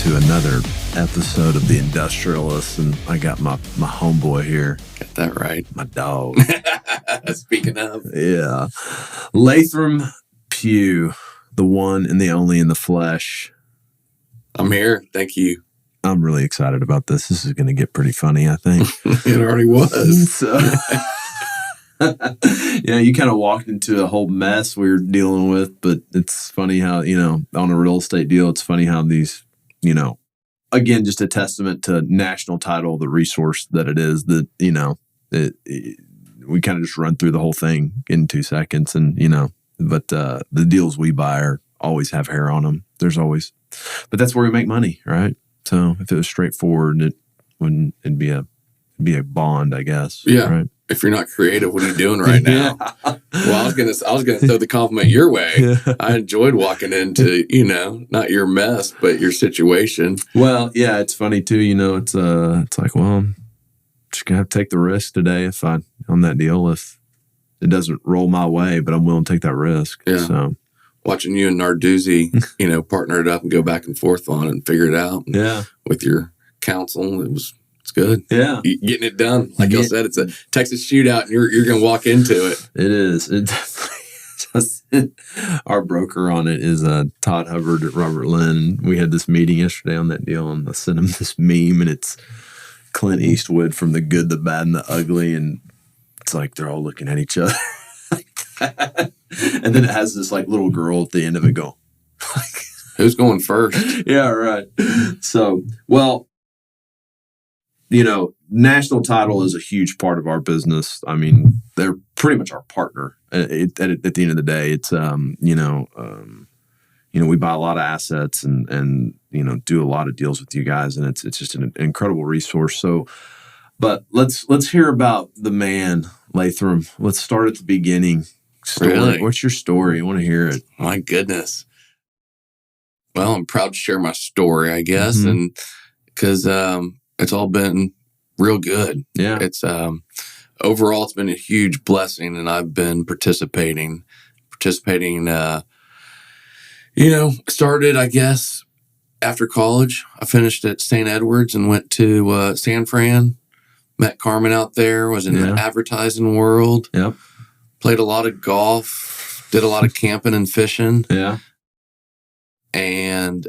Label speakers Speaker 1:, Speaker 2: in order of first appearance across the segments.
Speaker 1: to another episode of the Industrialist, and I got my homeboy here.
Speaker 2: Got that right.
Speaker 1: My dog.
Speaker 2: Speaking of.
Speaker 1: Yeah. Lathram Pou, the one and the only in the flesh.
Speaker 2: I'm here. Thank you.
Speaker 1: I'm really excited about this. This is going to get pretty funny, I think.
Speaker 2: It already was.
Speaker 1: So, yeah, you kind of walked into a whole mess we were dealing with, but it's funny how, on a real estate deal, it's funny how these, again, just a testament to national title, the resource that it is, that, we kind of just run through the whole thing in 2 seconds and, but the deals we buy always have hair on them. There's always, but that's where we make money, right? So if it was straightforward, it'd be a bond, I guess.
Speaker 2: Yeah.
Speaker 1: Right?
Speaker 2: If you're not creative, what are you doing right now? Yeah. Well, I was gonna throw the compliment your way. Yeah. I enjoyed walking into, not your mess, but your situation.
Speaker 1: Well, yeah, it's funny too. It's like, well, I'm just gonna have to take the risk today on that deal if it doesn't roll my way, but I'm willing to take that risk.
Speaker 2: Yeah.
Speaker 1: So
Speaker 2: watching you and Narduzzi, partner it up and go back and forth on it and figure it out.
Speaker 1: Yeah. With
Speaker 2: your counsel, it's good.
Speaker 1: Yeah.
Speaker 2: Getting it done. Like I said, it's a Texas shootout and you're going to walk into it.
Speaker 1: It is. It definitely our broker on it is Todd Hubbard at Robert Lynn. We had this meeting yesterday on that deal and I sent him this meme and it's Clint Eastwood from The Good, the Bad, and the Ugly. And it's like they're all looking at each other like that. And then it has this like little girl at the end of it go,
Speaker 2: like, who's going first?
Speaker 1: Yeah, right. So, well, national title is a huge part of our business. I mean, they're pretty much our partner. At the end of the day, it's we buy a lot of assets and do a lot of deals with you guys, and it's just an incredible resource. So, but let's hear about the man, Lathram. Let's start at the beginning.
Speaker 2: Really?
Speaker 1: What's your story? I want to hear it.
Speaker 2: My goodness. Well, I'm proud to share my story, I guess, and because it's all been real good.
Speaker 1: Yeah.
Speaker 2: It's overall, it's been a huge blessing, and I've been participating. Started, I guess, after college. I finished at St. Edward's and went to San Fran. Met Carmen out there. Was in the advertising world.
Speaker 1: Yep.
Speaker 2: Played a lot of golf. Did a lot of camping and fishing.
Speaker 1: Yeah.
Speaker 2: And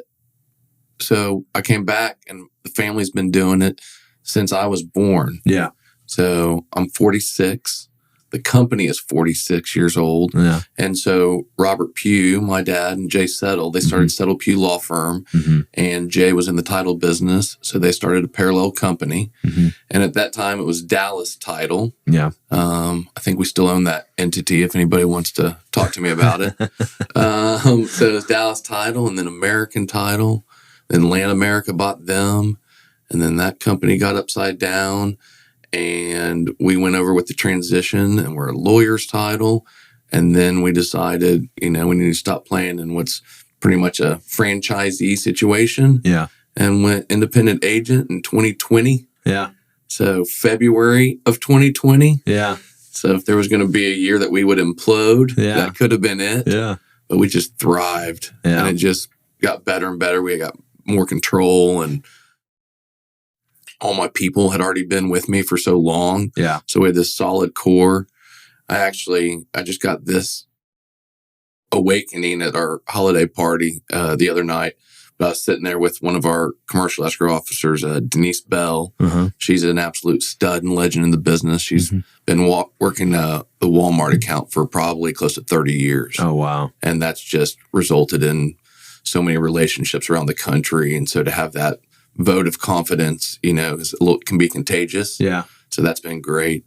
Speaker 2: so I came back, and the family's been doing it since I was born.
Speaker 1: Yeah.
Speaker 2: So I'm 46. The company is 46 years old.
Speaker 1: Yeah.
Speaker 2: And so Robert Pou, my dad, and Jay Settle, they started Settle Pou Law Firm. And Jay was in the title business. So they started a parallel company. And at that time, it was Dallas Title.
Speaker 1: Yeah.
Speaker 2: I think we still own that entity if anybody wants to talk to me about it. So it was Dallas Title and then American Title. Then Land America bought them. And then that company got upside down. And we went over with the transition and we're a lawyer's title. And then we decided, we need to stop playing in what's pretty much a franchisee situation.
Speaker 1: Yeah.
Speaker 2: And went independent agent in 2020.
Speaker 1: Yeah.
Speaker 2: So February of 2020.
Speaker 1: Yeah.
Speaker 2: So if there was going to be a year that we would implode, that could have been it.
Speaker 1: Yeah.
Speaker 2: But we just thrived.
Speaker 1: Yeah.
Speaker 2: And it just got better and better. We got more control, and all my people had already been with me for so long.
Speaker 1: Yeah.
Speaker 2: So we had this solid core. I just got this awakening at our holiday party the other night. But I was sitting there with one of our commercial escrow officers, Denise Bell. She's an absolute stud and legend in the business. She's been working the Walmart account for probably close to 30 years.
Speaker 1: Oh, wow.
Speaker 2: And that's just resulted in so many relationships around the country. And so to have that vote of confidence, can be contagious.
Speaker 1: Yeah.
Speaker 2: So that's been great.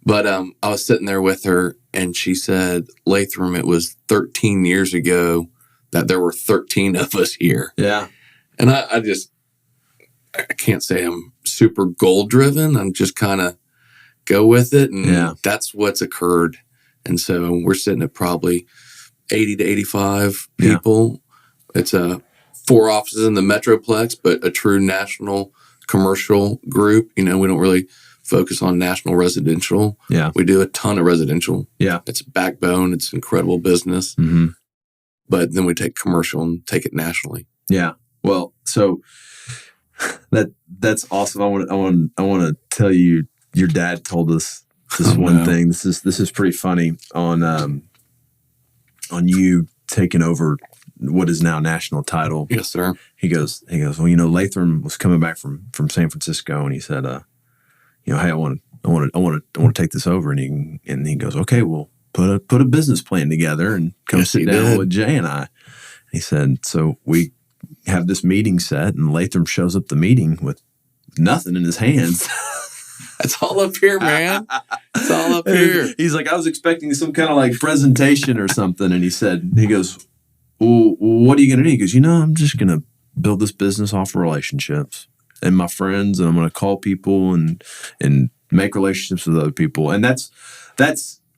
Speaker 2: But I was sitting there with her and she said, Lathram, it was 13 years ago that there were 13 of us here.
Speaker 1: Yeah.
Speaker 2: And I can't say I'm super goal driven. I'm just kind of go with it. And that's what's occurred. And so we're sitting at probably 80 to 85 people. It's 4 offices in the Metroplex, but a true national commercial group. We don't really focus on national residential.
Speaker 1: Yeah.
Speaker 2: We do a ton of residential.
Speaker 1: Yeah.
Speaker 2: It's a backbone. It's incredible business.
Speaker 1: Mm-hmm.
Speaker 2: But then we take commercial and take it nationally.
Speaker 1: Yeah. Well, So that's awesome. I want to tell you, your dad told us this one thing. This is pretty funny on you taking over what is now National Title.
Speaker 2: Yes, sir.
Speaker 1: He goes, well, you know, Lathram was coming back from San Francisco, and he said, you know, hey, I want to take this over, and he goes, okay, well, put a business plan together and come sit down with Jay and I. And he said, so we have this meeting set, and Lathram shows up the meeting with nothing in his hands.
Speaker 2: It's all up here, man. It's all up here.
Speaker 1: He's like, I was expecting some kind of like presentation or something, and he goes, well, what are you going to do? He goes, you know, I'm just going to build this business off of relationships and my friends, and I'm going to call people and make relationships with other people. And that's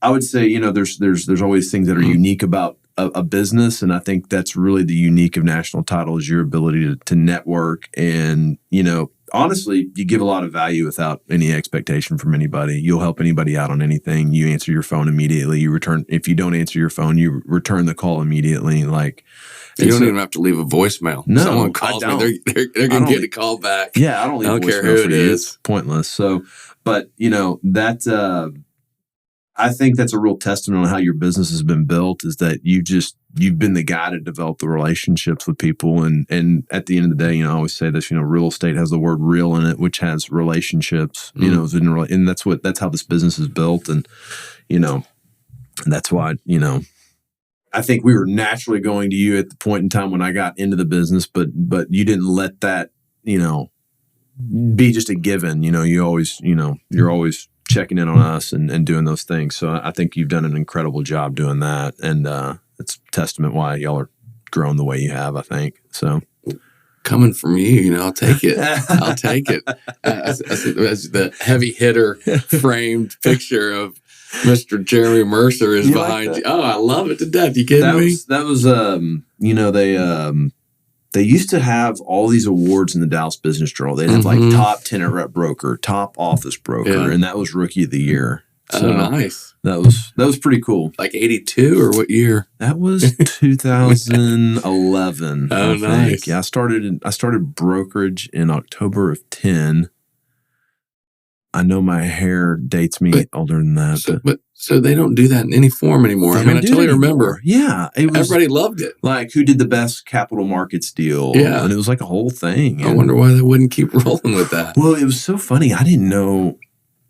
Speaker 1: I would say, you know, there's always things that are unique about a business, and I think that's really the unique of National Title is your ability to network. And, you know, honestly, you give a lot of value without any expectation from anybody. You'll help anybody out on anything. You answer your phone immediately. You return, if you don't answer your phone, you return the call immediately. Like,
Speaker 2: you don't even have to leave a voicemail.
Speaker 1: No,
Speaker 2: someone calls me, they're going to get a call back.
Speaker 1: Yeah, I don't
Speaker 2: care who it is.
Speaker 1: It's pointless. So, but you know that. I think that's a real testament on how your business has been built, is that you've been the guy to develop the relationships with people. And at the end of the day, you know, I always say this, you know, real estate has the word real in it, which has relationships, you know, and that's how this business is built. And, you know, that's why, you know, I think we were naturally going to you at the point in time when I got into the business, but you didn't let that, you know, be just a given. You know, you always, you know, you're always checking in on us and doing those things. So I think you've done an incredible job doing that. And it's a testament why y'all are growing the way you have, I think. So
Speaker 2: coming from you, you know, I'll take it. I'll take it. As the heavy hitter framed picture of Mr. Jeremy Mercer is behind you. Oh, I love it to death. You kidding me?
Speaker 1: That was you know, they used to have all these awards in the Dallas Business Journal. They'd have like top tenant rep broker, top office broker, and that was Rookie of the Year. So
Speaker 2: nice.
Speaker 1: That was pretty cool.
Speaker 2: Like 82 or what year?
Speaker 1: That was 2011.
Speaker 2: Oh, nice.
Speaker 1: Yeah, I started brokerage in October of 10. I know my hair dates me older than that.
Speaker 2: So they don't do that in any form anymore. I mean, I totally remember.
Speaker 1: Yeah.
Speaker 2: Everybody loved it.
Speaker 1: Like, who did the best capital markets deal?
Speaker 2: Yeah.
Speaker 1: And it was like a whole thing.
Speaker 2: I wonder why they wouldn't keep rolling with that.
Speaker 1: Well, it was so funny. I didn't know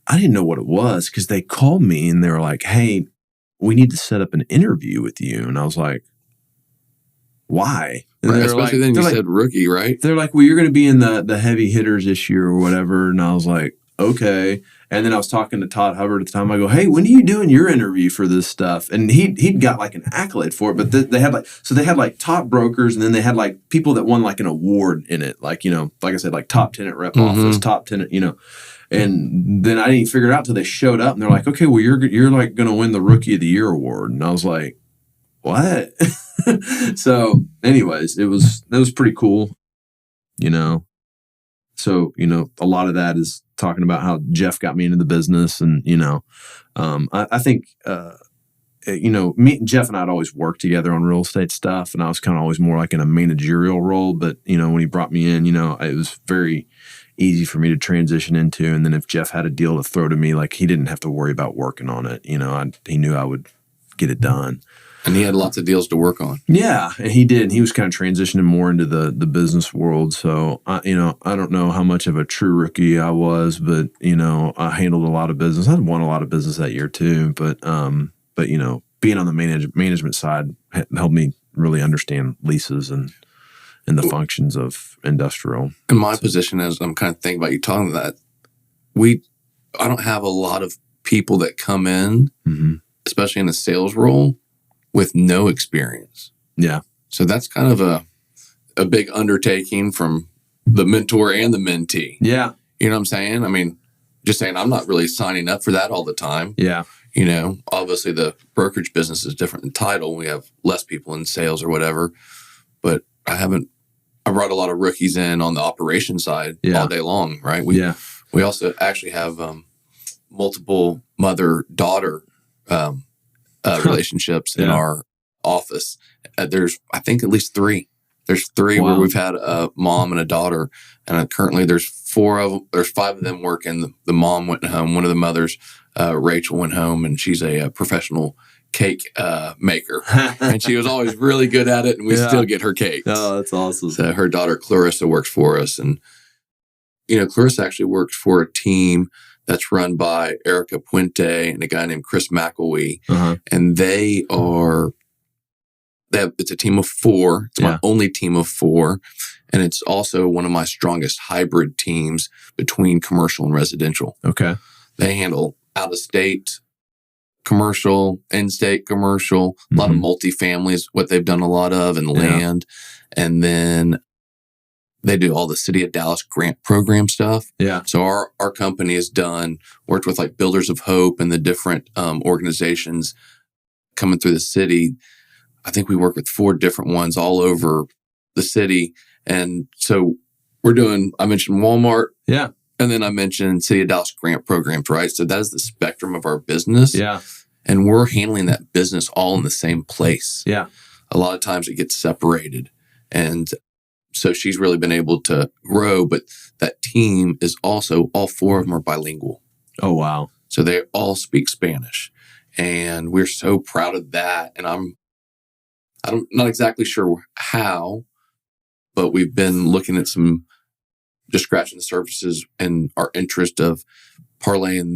Speaker 1: what it was, because they called me and they were like, hey, we need to set up an interview with you. And I was like, why? And
Speaker 2: right, especially then you said rookie, right?
Speaker 1: They're like, well, you're going to be in the heavy hitters this year or whatever. And I was like, okay. And then I was talking to Todd Hubbard at the time. I go, hey, when are you doing your interview for this stuff? And he'd got like an accolade for it, but they had like top brokers, and then they had like people that won like an award in it. Like, you know, like I said, like top tenant rep office, top tenant, you know. And then I didn't figure it out till they showed up, and they're like, okay, well, you're like going to win the Rookie of the Year award. And I was like, what? So anyways, that was pretty cool, you know. So, you know, a lot of that is talking about how Jeff got me into the business. And, you know, I think, you know, Jeff and I had always worked together on real estate stuff, and I was kind of always more like in a managerial role. But, you know, when he brought me in, you know, it was very easy for me to transition into. And then if Jeff had a deal to throw to me, like, he didn't have to worry about working on it. You know, he knew I would get it done.
Speaker 2: And he had lots of deals to work on.
Speaker 1: Yeah, and he did. He was kind of transitioning more into the business world. So, you know, I don't know how much of a true rookie I was, but, you know, I handled a lot of business. I won a lot of business that year too. But you know, being on the management side helped me really understand leases and the functions of industrial.
Speaker 2: In my position, as I'm kind of thinking about you talking about that, I don't have a lot of people that come in, especially in a sales role, with no experience.
Speaker 1: Yeah.
Speaker 2: So that's kind of a big undertaking from the mentor and the mentee.
Speaker 1: Yeah.
Speaker 2: You know what I'm saying? I mean, just saying, I'm not really signing up for that all the time.
Speaker 1: Yeah.
Speaker 2: You know, obviously the brokerage business is different than title. We have less people in sales or whatever, but I brought a lot of rookies in on the operation side all day long, right? We also actually have multiple mother-daughter relationships in our office. There's, I think, at least 3 There's 3
Speaker 1: Wow.
Speaker 2: where we've had a mom and a daughter, and currently there's 5 of them working. The mom went home. One of the mothers, Rachel, went home, and she's a professional cake maker, and she was always really good at it, and we still get her cakes.
Speaker 1: Oh, that's awesome.
Speaker 2: So her daughter Clarissa works for us, and Clarissa actually works for a team that's run by Erica Puente and a guy named Chris McElwee, and it's a team of 4. It's my only team of 4. And it's also one of my strongest hybrid teams between commercial and residential.
Speaker 1: Okay.
Speaker 2: They handle out-of-state commercial, in-state commercial, a lot of multifamilies, what they've done a lot of, and land. And then they do all the City of Dallas grant program stuff.
Speaker 1: Yeah.
Speaker 2: So our company has worked with like Builders of Hope and the different organizations coming through the city. I think we work with 4 different ones all over the city. And so I mentioned Walmart.
Speaker 1: Yeah.
Speaker 2: And then I mentioned City of Dallas grant programs, right? So that is the spectrum of our business.
Speaker 1: Yeah.
Speaker 2: And we're handling that business all in the same place.
Speaker 1: Yeah.
Speaker 2: A lot of times it gets separated. And so she's really been able to grow, but that team is also, all 4 of them are bilingual.
Speaker 1: Oh, wow.
Speaker 2: So they all speak Spanish. And we're so proud of that. And I'm not exactly sure how, but we've been looking at just scratching the surfaces and our interest of parlaying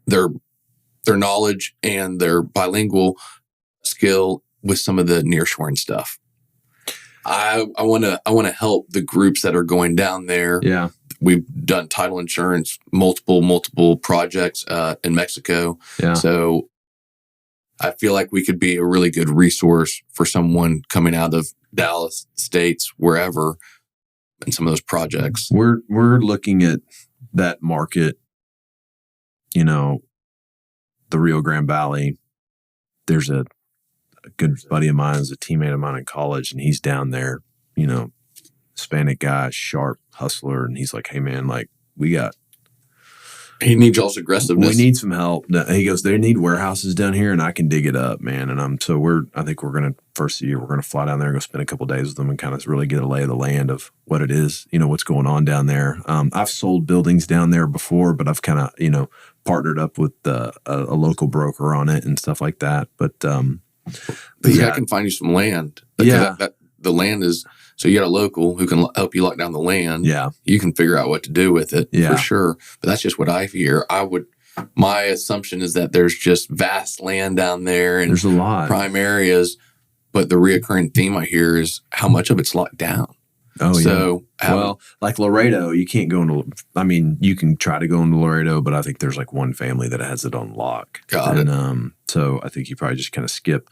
Speaker 2: their knowledge and their bilingual skill with some of the nearshoring stuff. I want to help the groups that are going down there.
Speaker 1: Yeah.
Speaker 2: We've done title insurance, multiple projects in Mexico.
Speaker 1: Yeah.
Speaker 2: So I feel like we could be a really good resource for someone coming out of Dallas, States, wherever, in some of those projects.
Speaker 1: We're looking at that market, the Rio Grande Valley. There's a good buddy of mine, is a teammate of mine in college, and he's down there, Hispanic guy, sharp hustler. And he's like, hey man, like
Speaker 2: he needs y'all's aggressiveness.
Speaker 1: We need some help. He goes, they need warehouses down here and I can dig it up, man. And I think we're going to, first of the year, we're going to fly down there and go spend a couple of days with them and kind of really get a lay of the land of what it is, what's going on down there. I've sold buildings down there before, but I've kind of, partnered up with a local broker on it and stuff like that. But
Speaker 2: yeah, I can find you some land.
Speaker 1: Yeah.
Speaker 2: The land is, so you got a local who can help you lock down the land.
Speaker 1: Yeah.
Speaker 2: You can figure out what to do with it for sure. But that's just what I hear. My assumption is that there's just vast land down there and
Speaker 1: there's a lot
Speaker 2: prime areas. But the reoccurring theme I hear is how much of it's locked down.
Speaker 1: Oh,
Speaker 2: so,
Speaker 1: yeah. Well, like Laredo, you can't go into, you can try to go into Laredo, but I think there's like one family that has it on lock.
Speaker 2: Got it.
Speaker 1: So I think you probably just kind of skip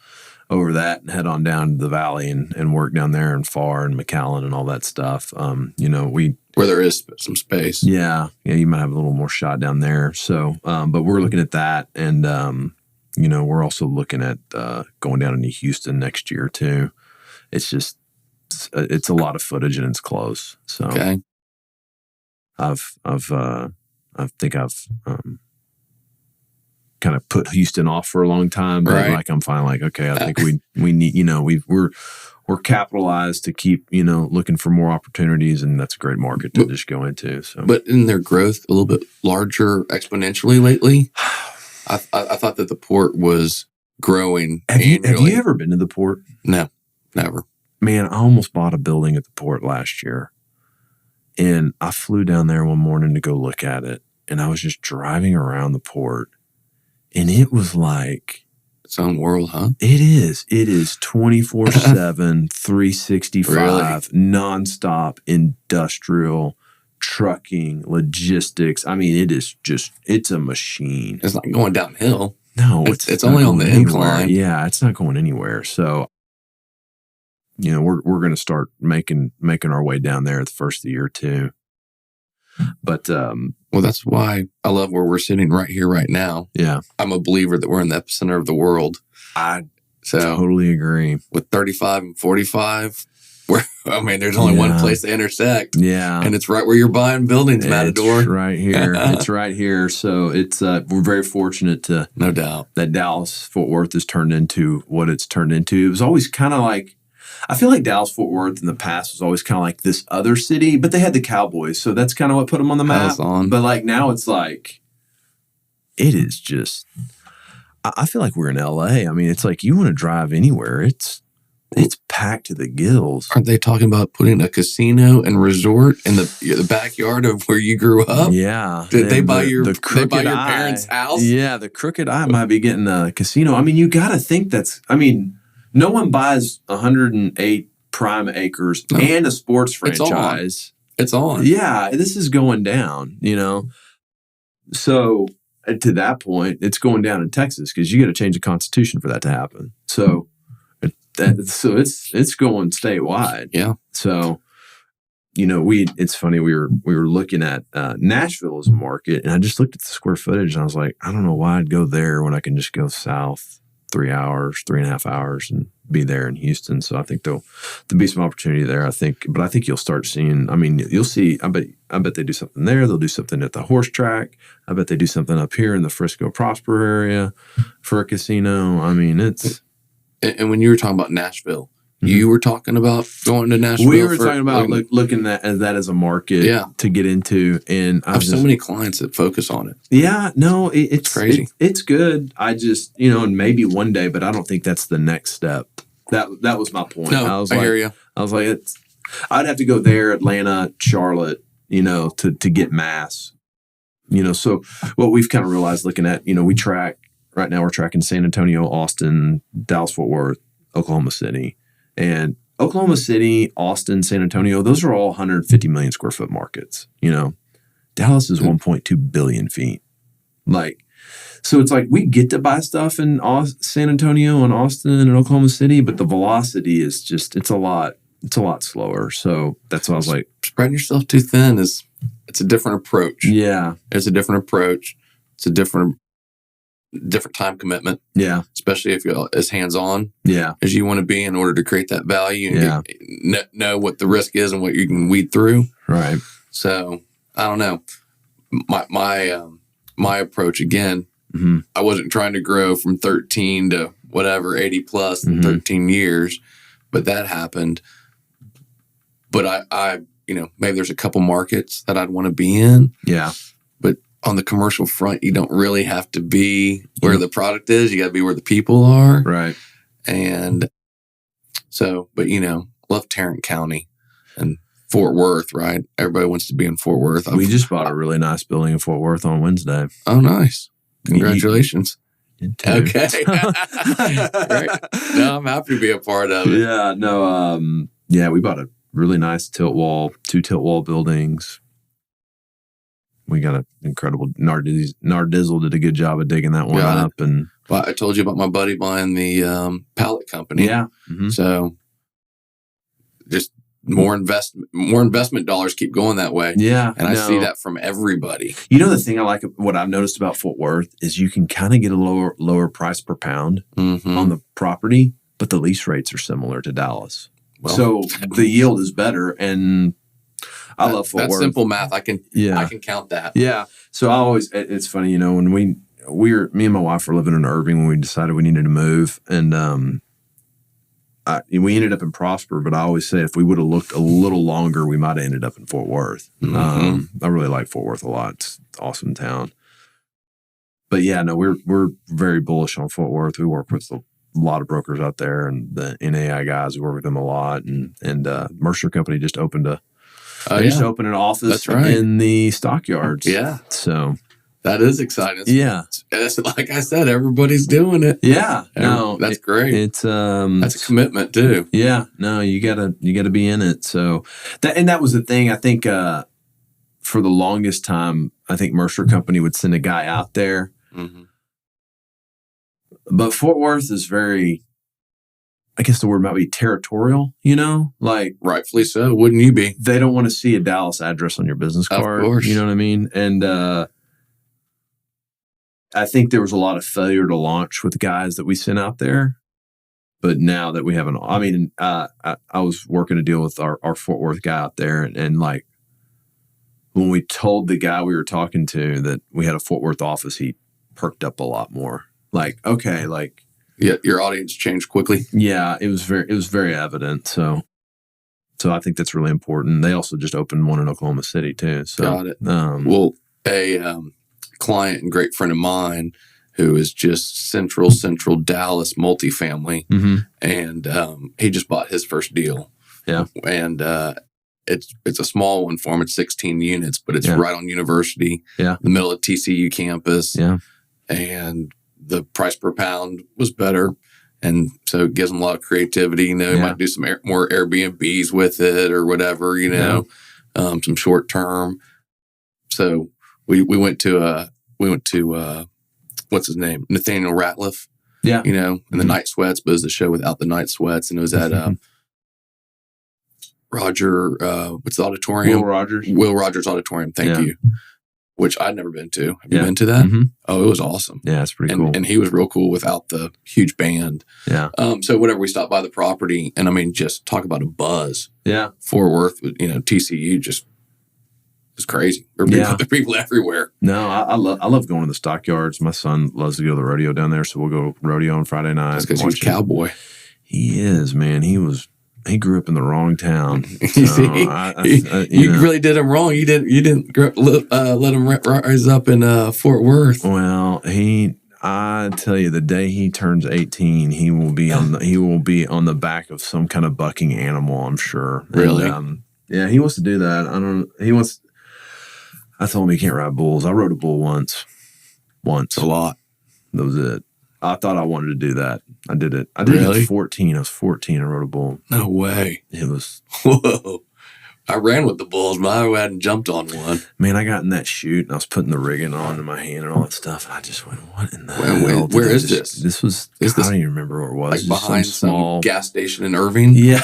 Speaker 1: over that and head on down to the valley and work down there in Farr and McAllen and all that stuff.
Speaker 2: Where there is some space.
Speaker 1: Yeah. Yeah. You might have a little more shot down there. So, but we're looking at that. And, we're also looking at going down into Houston next year too. It's just, it's a lot of footage and it's close. So
Speaker 2: okay.
Speaker 1: I think I've kind of put Houston off for a long time, but like I'm finally like, okay, I think we need, we're capitalized to keep, looking for more opportunities, and that's a great market to just go into. So,
Speaker 2: but in their growth a little bit larger exponentially lately, I thought that the port was growing annually.
Speaker 1: Have you ever been to the port?
Speaker 2: No, never.
Speaker 1: Man, I almost bought a building at the port last year, and I flew down there one morning to go look at it, and I was just driving around the port, and it was like
Speaker 2: its own world, huh?
Speaker 1: It is 24/7, 365,
Speaker 2: really?
Speaker 1: Nonstop industrial trucking, logistics. I mean, it's a machine.
Speaker 2: It's not going downhill.
Speaker 1: No,
Speaker 2: it's only on the incline.
Speaker 1: Yeah, it's not going anywhere. So, we're going to start making our way down there the first of the year too. But
Speaker 2: well, that's why I love where we're sitting right here, right now.
Speaker 1: Yeah,
Speaker 2: I'm a believer that we're in the epicenter of the world.
Speaker 1: I totally agree.
Speaker 2: With 35 and 45, there's only one place to intersect.
Speaker 1: Yeah,
Speaker 2: and it's right where you're buying buildings, Matador.
Speaker 1: It's right here. It's right here. So it's we're very fortunate to,
Speaker 2: no doubt,
Speaker 1: that Dallas Fort Worth has turned into what it's turned into. It was always kind of like, I feel like Dallas Fort Worth in the past was always kind of like this other city, but they had the Cowboys, so that's kind of what put them on the map. But like now it's like it is just. I feel like we're in LA. I mean, it's like you want to drive anywhere. It's packed to the gills.
Speaker 2: Aren't they talking about putting a casino and resort in the backyard of where you grew up?
Speaker 1: Yeah.
Speaker 2: Did they buy your parents' house?
Speaker 1: Yeah, the Crooked Eye might be getting a casino. I mean, you got to think no one buys 108 prime acres and a sports franchise.
Speaker 2: It's on.
Speaker 1: Yeah, this is going down, So to that point, it's going down in Texas because you got to change the Constitution for that to happen. So it's going statewide.
Speaker 2: Yeah.
Speaker 1: So, it's funny. We were looking at Nashville as a market, and I just looked at the square footage, and I was like, I don't know why I'd go there when I can just go south 3.5 hours, and be there in Houston. So I think there'll be some opportunity there. But I think you'll start seeing. I mean, you'll see. I bet they do something there. They'll do something at the horse track. I bet they do something up here in the Frisco Prosper area for a casino. I mean, it's.
Speaker 2: And when you were talking about Nashville, you were talking about going to Nashville.
Speaker 1: We were talking about looking at that as a market to get into. And
Speaker 2: I have so many clients that focus on it.
Speaker 1: Yeah, no, it's
Speaker 2: crazy.
Speaker 1: It's good. I just, and maybe one day, but I don't think that's the next step. That was my point.
Speaker 2: No, I hear you.
Speaker 1: I was like, I'd have to go there, Atlanta, Charlotte, to get mass. So what we've kind of realized looking at, we track. Right now, we're tracking San Antonio, Austin, Dallas, Fort Worth, Oklahoma City. And Oklahoma City, Austin, San Antonio, those are all 150 million square foot markets. Dallas is 1.2 billion feet. So it's like we get to buy stuff in San Antonio and Austin and Oklahoma City, but the velocity is just, it's a lot slower. So that's why I was like.
Speaker 2: Spreading yourself too thin it's a different approach.
Speaker 1: Yeah.
Speaker 2: It's a different approach. It's a different time commitment.
Speaker 1: Yeah.
Speaker 2: Especially if you're as hands-on
Speaker 1: as
Speaker 2: you want to be in order to create that value and know what the risk is and what you can weed through.
Speaker 1: Right.
Speaker 2: So I don't know. My approach again, I wasn't trying to grow from 13 to whatever 80 plus in 13 years, but that happened. But I maybe there's a couple markets that I'd want to be in.
Speaker 1: Yeah.
Speaker 2: But on the commercial front, you don't really have to be where the product is. You got to be where the people are.
Speaker 1: Right.
Speaker 2: And so, but love Tarrant County and Fort Worth, right? Everybody wants to be in Fort Worth.
Speaker 1: We just bought a really nice building in Fort Worth on Wednesday.
Speaker 2: Oh, nice. Congratulations.
Speaker 1: Okay.
Speaker 2: Great. No, I'm happy to be a part of it.
Speaker 1: Yeah. No. We bought a really nice tilt wall, 2 tilt wall buildings. We got an incredible Nardizzle did a good job of digging that one up. And
Speaker 2: well, I told you about my buddy buying the pallet company.
Speaker 1: Yeah.
Speaker 2: So just more investment dollars keep going that way.
Speaker 1: Yeah.
Speaker 2: And I see that from everybody.
Speaker 1: The thing I like, what I've noticed about Fort Worth is you can kind of get a lower price per pound on the property, but the lease rates are similar to Dallas. Well, so the yield is better, and I love Fort Worth.
Speaker 2: That's simple math. I can count that.
Speaker 1: Yeah. So it's funny, when me and my wife were living in Irving when we decided we needed to move, and we ended up in Prosper. But I always say if we would have looked a little longer, we might have ended up in Fort Worth. I really like Fort Worth a lot. It's an awesome town. But yeah, no, we're very bullish on Fort Worth. We work with a lot of brokers out there, and the NAI guys, we work with them a lot. And Mercer Company just opened just opened an office in the stockyards.
Speaker 2: Yeah.
Speaker 1: So
Speaker 2: that is exciting. It's, like I said, everybody's doing it.
Speaker 1: Yeah. No,
Speaker 2: that's great.
Speaker 1: It's
Speaker 2: that's a commitment too.
Speaker 1: Yeah. No, you gotta be in it. So that was the thing. I think for the longest time, I think Mercer Company would send a guy out there. But Fort Worth is very, I guess the word might be territorial,
Speaker 2: rightfully so. Wouldn't you be?
Speaker 1: They don't want to see a Dallas address on your business card.
Speaker 2: Of course.
Speaker 1: You know what I mean? And I think there was a lot of failure to launch with guys that we sent out there. But now that we have I was working a deal with our Fort Worth guy out there, and when we told the guy we were talking to that we had a Fort Worth office, he perked up a lot more.
Speaker 2: your audience changed quickly.
Speaker 1: Yeah, it was very evident. So I think that's really important. They also just opened one in Oklahoma City too. So
Speaker 2: got it. Well, a client and great friend of mine who is just central Dallas multifamily, and he just bought his first deal.
Speaker 1: Yeah,
Speaker 2: and it's a small one for him. It's 16 units, but it's right on University.
Speaker 1: Yeah,
Speaker 2: the middle of TCU campus.
Speaker 1: Yeah,
Speaker 2: and the price per pound was better. And so it gives them a lot of creativity. You know, you might do some more Airbnbs with it or whatever, you know, some short term. So we went to what's his name? Nathaniel Ratliff.
Speaker 1: Yeah.
Speaker 2: You know, and the Night Sweats, but it was the show without the Night Sweats. And it was at Roger, what's the auditorium? Will Rogers Auditorium. Thank you. Which I'd never been to. Have you been to that?
Speaker 1: Mm-hmm.
Speaker 2: Oh, it was awesome.
Speaker 1: Yeah, it's pretty cool.
Speaker 2: And he was real cool without the huge band.
Speaker 1: Yeah.
Speaker 2: So whenever we stopped by the property, and I mean, just talk about a buzz.
Speaker 1: Yeah.
Speaker 2: Fort Worth, you know, TCU just was crazy. There were people everywhere.
Speaker 1: No, I love going to the stockyards. My son loves to go to the rodeo down there, so we'll go rodeo on Friday night.
Speaker 2: That's because he's a cowboy.
Speaker 1: He is, man. He grew up in the wrong town.
Speaker 2: So you really did him wrong. You didn't let him rise up in Fort Worth.
Speaker 1: Well, I tell you, the day he turns 18, he will be on the back of some kind of bucking animal, I'm sure.
Speaker 2: Really?
Speaker 1: And, yeah, he wants to do that. I told him he can't ride bulls. I rode a bull once.
Speaker 2: A lot.
Speaker 1: That was it. I thought I wanted to do that. I did it. I did it at 14. I was 14. I rode a bull.
Speaker 2: No way.
Speaker 1: It was.
Speaker 2: Whoa. I ran with the bulls, but I hadn't jumped on one.
Speaker 1: Man, I got in that chute and I was putting the rigging on in my hand and all that stuff. And I just went, what in the hell?
Speaker 2: Where is this?
Speaker 1: This was, I don't even remember where it was.
Speaker 2: Like behind some small gas station in Irving?
Speaker 1: Yeah.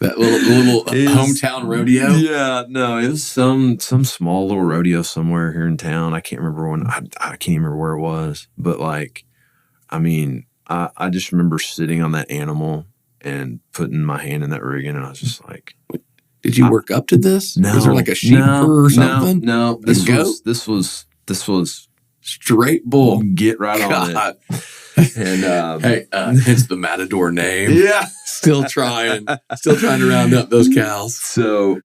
Speaker 2: That little hometown rodeo?
Speaker 1: Yeah, no, it was some small little rodeo somewhere here in town. I can't remember I can't even remember where it was. But like, I mean, I just remember sitting on that animal and putting my hand in that rigging, and I was just like,
Speaker 2: did you work up to this?
Speaker 1: No.
Speaker 2: Was there like a sheep or something?
Speaker 1: No. This was
Speaker 2: straight bull.
Speaker 1: Get right on it. And
Speaker 2: hey, hence the Matador name.
Speaker 1: Yeah.
Speaker 2: Still trying to round up those cows.
Speaker 1: So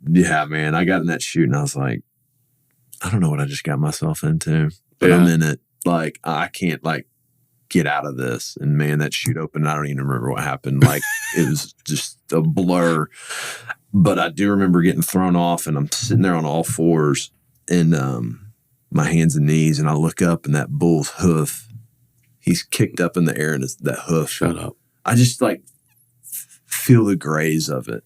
Speaker 1: yeah, man, I got in that chute and I was like, I don't know what I just got myself into, but I'm in it. Like, I can't like get out of this. And man, that chute opened. I don't even remember what happened. Like, it was just a blur. But I do remember getting thrown off, and I'm sitting there on all fours and my hands and knees, and I look up, and that bull's hoof, he's kicked up in the air, and it's that hoof.
Speaker 2: Shut up.
Speaker 1: I just like feel the graze of it,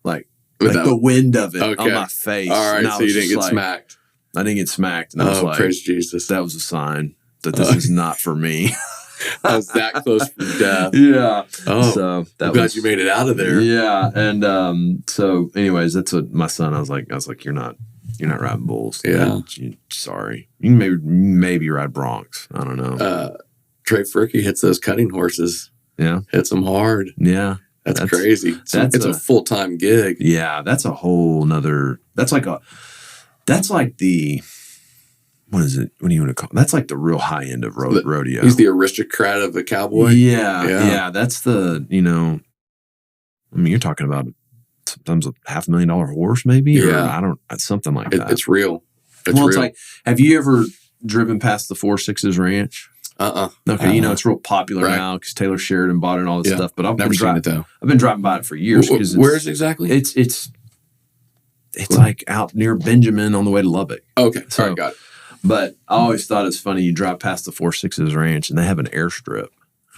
Speaker 1: like the wind of it on my face.
Speaker 2: All right, so you didn't get smacked.
Speaker 1: I didn't get smacked, and I was like,
Speaker 2: praise Jesus.
Speaker 1: That was a sign that this is not for me.
Speaker 2: I was that close for death.
Speaker 1: Yeah.
Speaker 2: Oh,
Speaker 1: so
Speaker 2: I'm glad you made it out of there.
Speaker 1: Yeah, and so, anyways, that's what my son. I was like, you're not riding bulls.
Speaker 2: Yeah.
Speaker 1: Sorry. You can maybe ride broncs. I don't know.
Speaker 2: Trey Fricky hits those cutting horses.
Speaker 1: Yeah.
Speaker 2: Hits them hard.
Speaker 1: Yeah.
Speaker 2: That's crazy. It's a full-time gig.
Speaker 1: Yeah. That's a whole nother, that's like the, what is it? What do you want to call it? That's like the real high end of rodeo.
Speaker 2: He's the aristocrat of the cowboy.
Speaker 1: Yeah. That's the, I mean, you're talking about sometimes a $500,000 horse, maybe?
Speaker 2: Yeah.
Speaker 1: Or something like that.
Speaker 2: It's real.
Speaker 1: It's like, have you ever driven past the 4-6's ranch? Okay, it's real popular now because Taylor Sheridan bought it and all this stuff. But I've
Speaker 2: never seen it though.
Speaker 1: I've been driving by it for years.
Speaker 2: Where is it exactly?
Speaker 1: It's like out near Benjamin on the way to Lubbock.
Speaker 2: Okay, sorry, got it.
Speaker 1: But I always thought it's funny. You drive past the 4-6's ranch and they have an airstrip.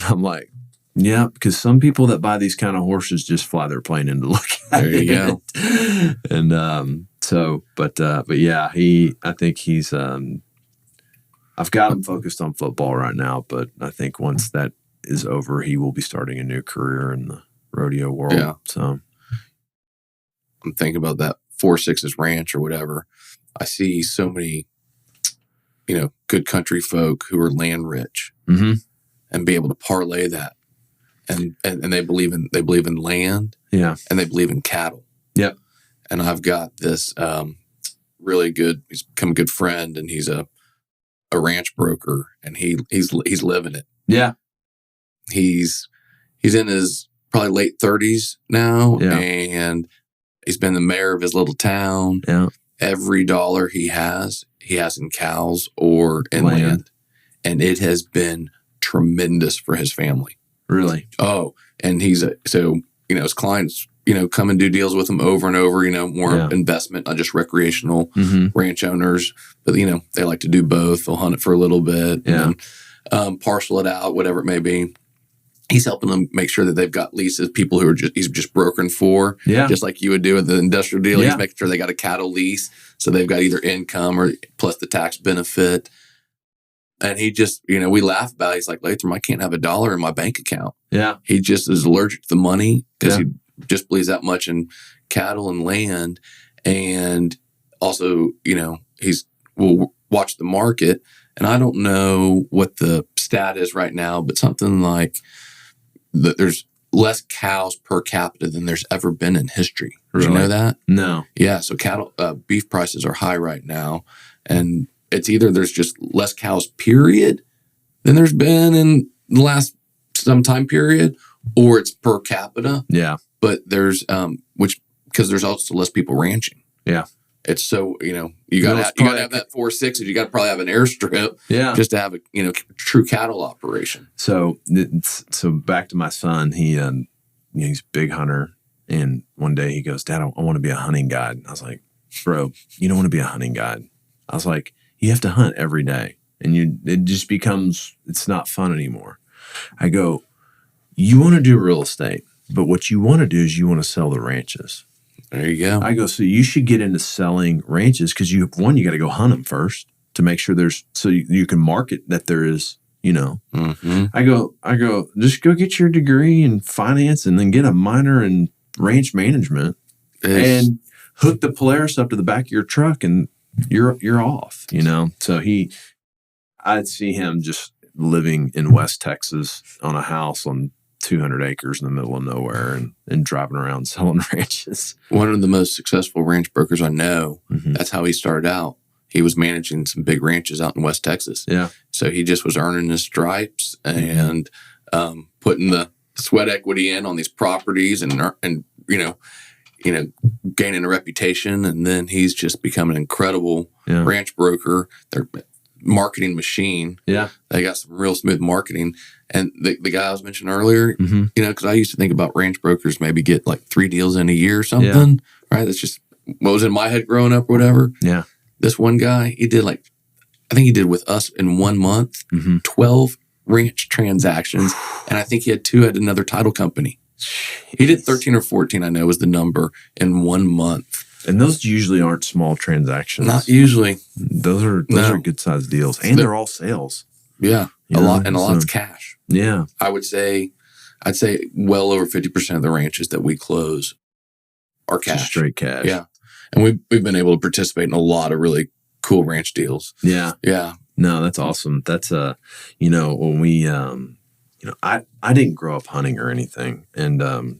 Speaker 1: I'm like, yeah, because some people that buy these kind of horses just fly their plane in to look at it.
Speaker 2: There you go.
Speaker 1: And but yeah, I think he's. I've got him focused on football right now, but I think once that is over, he will be starting a new career in the rodeo world.
Speaker 2: Yeah.
Speaker 1: So
Speaker 2: I'm thinking about that 4-6's ranch or whatever. I see so many, good country folk who are land rich and be able to parlay that, and they believe in land, and they believe in cattle.
Speaker 1: Yep.
Speaker 2: And I've got this really good. He's become a good friend, and he's a ranch broker, and he's living it.
Speaker 1: Yeah.
Speaker 2: He's in his probably late 30s now,
Speaker 1: Yeah.
Speaker 2: and he's been the mayor of his little town.
Speaker 1: Yeah.
Speaker 2: Every dollar he has in cows or in land. And it has been tremendous for his family.
Speaker 1: Really?
Speaker 2: Oh, and his clients, come and do deals with him over and over, more investment, not just recreational ranch owners, but, they like to do both. They'll hunt it for a little bit and then parcel it out, whatever it may be. He's helping them make sure that they've got leases, people who he's just brokering for, just like you would do with the industrial deal. He's making sure they got a cattle lease, so they've got either income or plus the tax benefit. And he just, we laugh about it. He's like, Lathram, I can't have $1 in my bank account.
Speaker 1: Yeah.
Speaker 2: He just is allergic to the money because he just believes that much in cattle and land. And also, will watch the market. And I don't know what the stat is right now, but something like there's less cows per capita than there's ever been in history. Really? Did you know that?
Speaker 1: No.
Speaker 2: Yeah. So beef prices are high right now. And it's either there's just less cows, period, than there's been in the last some time period, or it's per capita.
Speaker 1: Yeah.
Speaker 2: But there's, because there's also less people ranching.
Speaker 1: Yeah.
Speaker 2: It's so, you got to have that 4-6. You got to probably have an airstrip just to have a, true cattle operation.
Speaker 1: So back to my son, he's a big hunter. And one day he goes, Dad, I want to be a hunting guide. I was like, bro, you don't want to be a hunting guide. I was like, you have to hunt every day. And it just becomes, it's not fun anymore. I go, you want to do real estate, but what you want to do is you want to sell the ranches.
Speaker 2: There you go.
Speaker 1: I go, so you should get into selling ranches because you got to go hunt them first to make sure so you can market that there is,
Speaker 2: Mm-hmm.
Speaker 1: I go, just go get your degree in finance and then get a minor in ranch management and hook the Polaris up to the back of your truck and you're off, So I'd see him just living in West Texas on a house on 200 acres in the middle of nowhere and driving around selling ranches.
Speaker 2: One of the most successful ranch brokers I know, that's how he started out. He was managing some big ranches out in West Texas.
Speaker 1: Yeah. So
Speaker 2: he just was earning his stripes and putting the sweat equity in on these properties and gaining a reputation. And then he's just become an incredible ranch broker. They're marketing machine.
Speaker 1: Yeah.
Speaker 2: They got some real smooth marketing. And the guy I was mentioning earlier, because I used to think about ranch brokers maybe get like 3 deals in a year or something, right? That's just what was in my head growing up or whatever.
Speaker 1: Yeah.
Speaker 2: This one guy, I think he did with us in 1 month, 12 ranch transactions. And I think he had 2 at another title company. He did 13 or 14, I know was the number, in 1 month.
Speaker 1: And those usually aren't small transactions.
Speaker 2: Not usually.
Speaker 1: Those are good sized deals, and they're all sales.
Speaker 2: Yeah, a lot's cash.
Speaker 1: Yeah,
Speaker 2: I'd say well over 50% of the ranches that we close are cash,
Speaker 1: just straight cash.
Speaker 2: Yeah, and we've been able to participate in a lot of really cool ranch deals.
Speaker 1: Yeah,
Speaker 2: yeah.
Speaker 1: No, that's awesome. That's when we I didn't grow up hunting or anything, and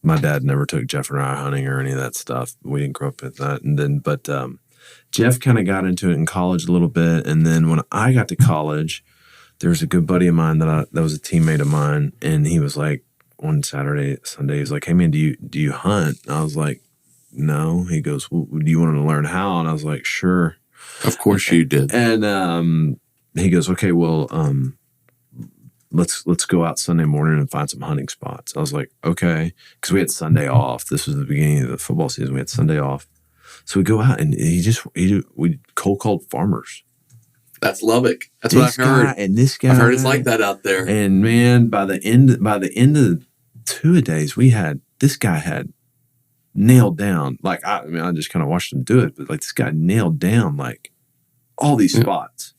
Speaker 1: my dad never took Jeff and I hunting or any of that stuff. We didn't grow up with that. But Jeff kind of got into it in college a little bit. And then when I got to college, there was a good buddy of mine that was a teammate of mine. And he was like, one Sunday, he was like, hey man, do you hunt? And I was like, no. He goes, well, do you want to learn how? And I was like, sure.
Speaker 2: Of course you did.
Speaker 1: And he goes, okay, well, let's go out Sunday morning and find some hunting spots. I was like, okay, because we had Sunday off. This was the beginning of the football season. We had Sunday off, so we go out and we cold called farmers.
Speaker 2: That's Lubbock. That's what I've heard.
Speaker 1: And this guy,
Speaker 2: I've heard it's like that out there.
Speaker 1: And man, by the end of 2 days, this guy had nailed down. Like I just kind of watched him do it, but like this guy nailed down like all these spots.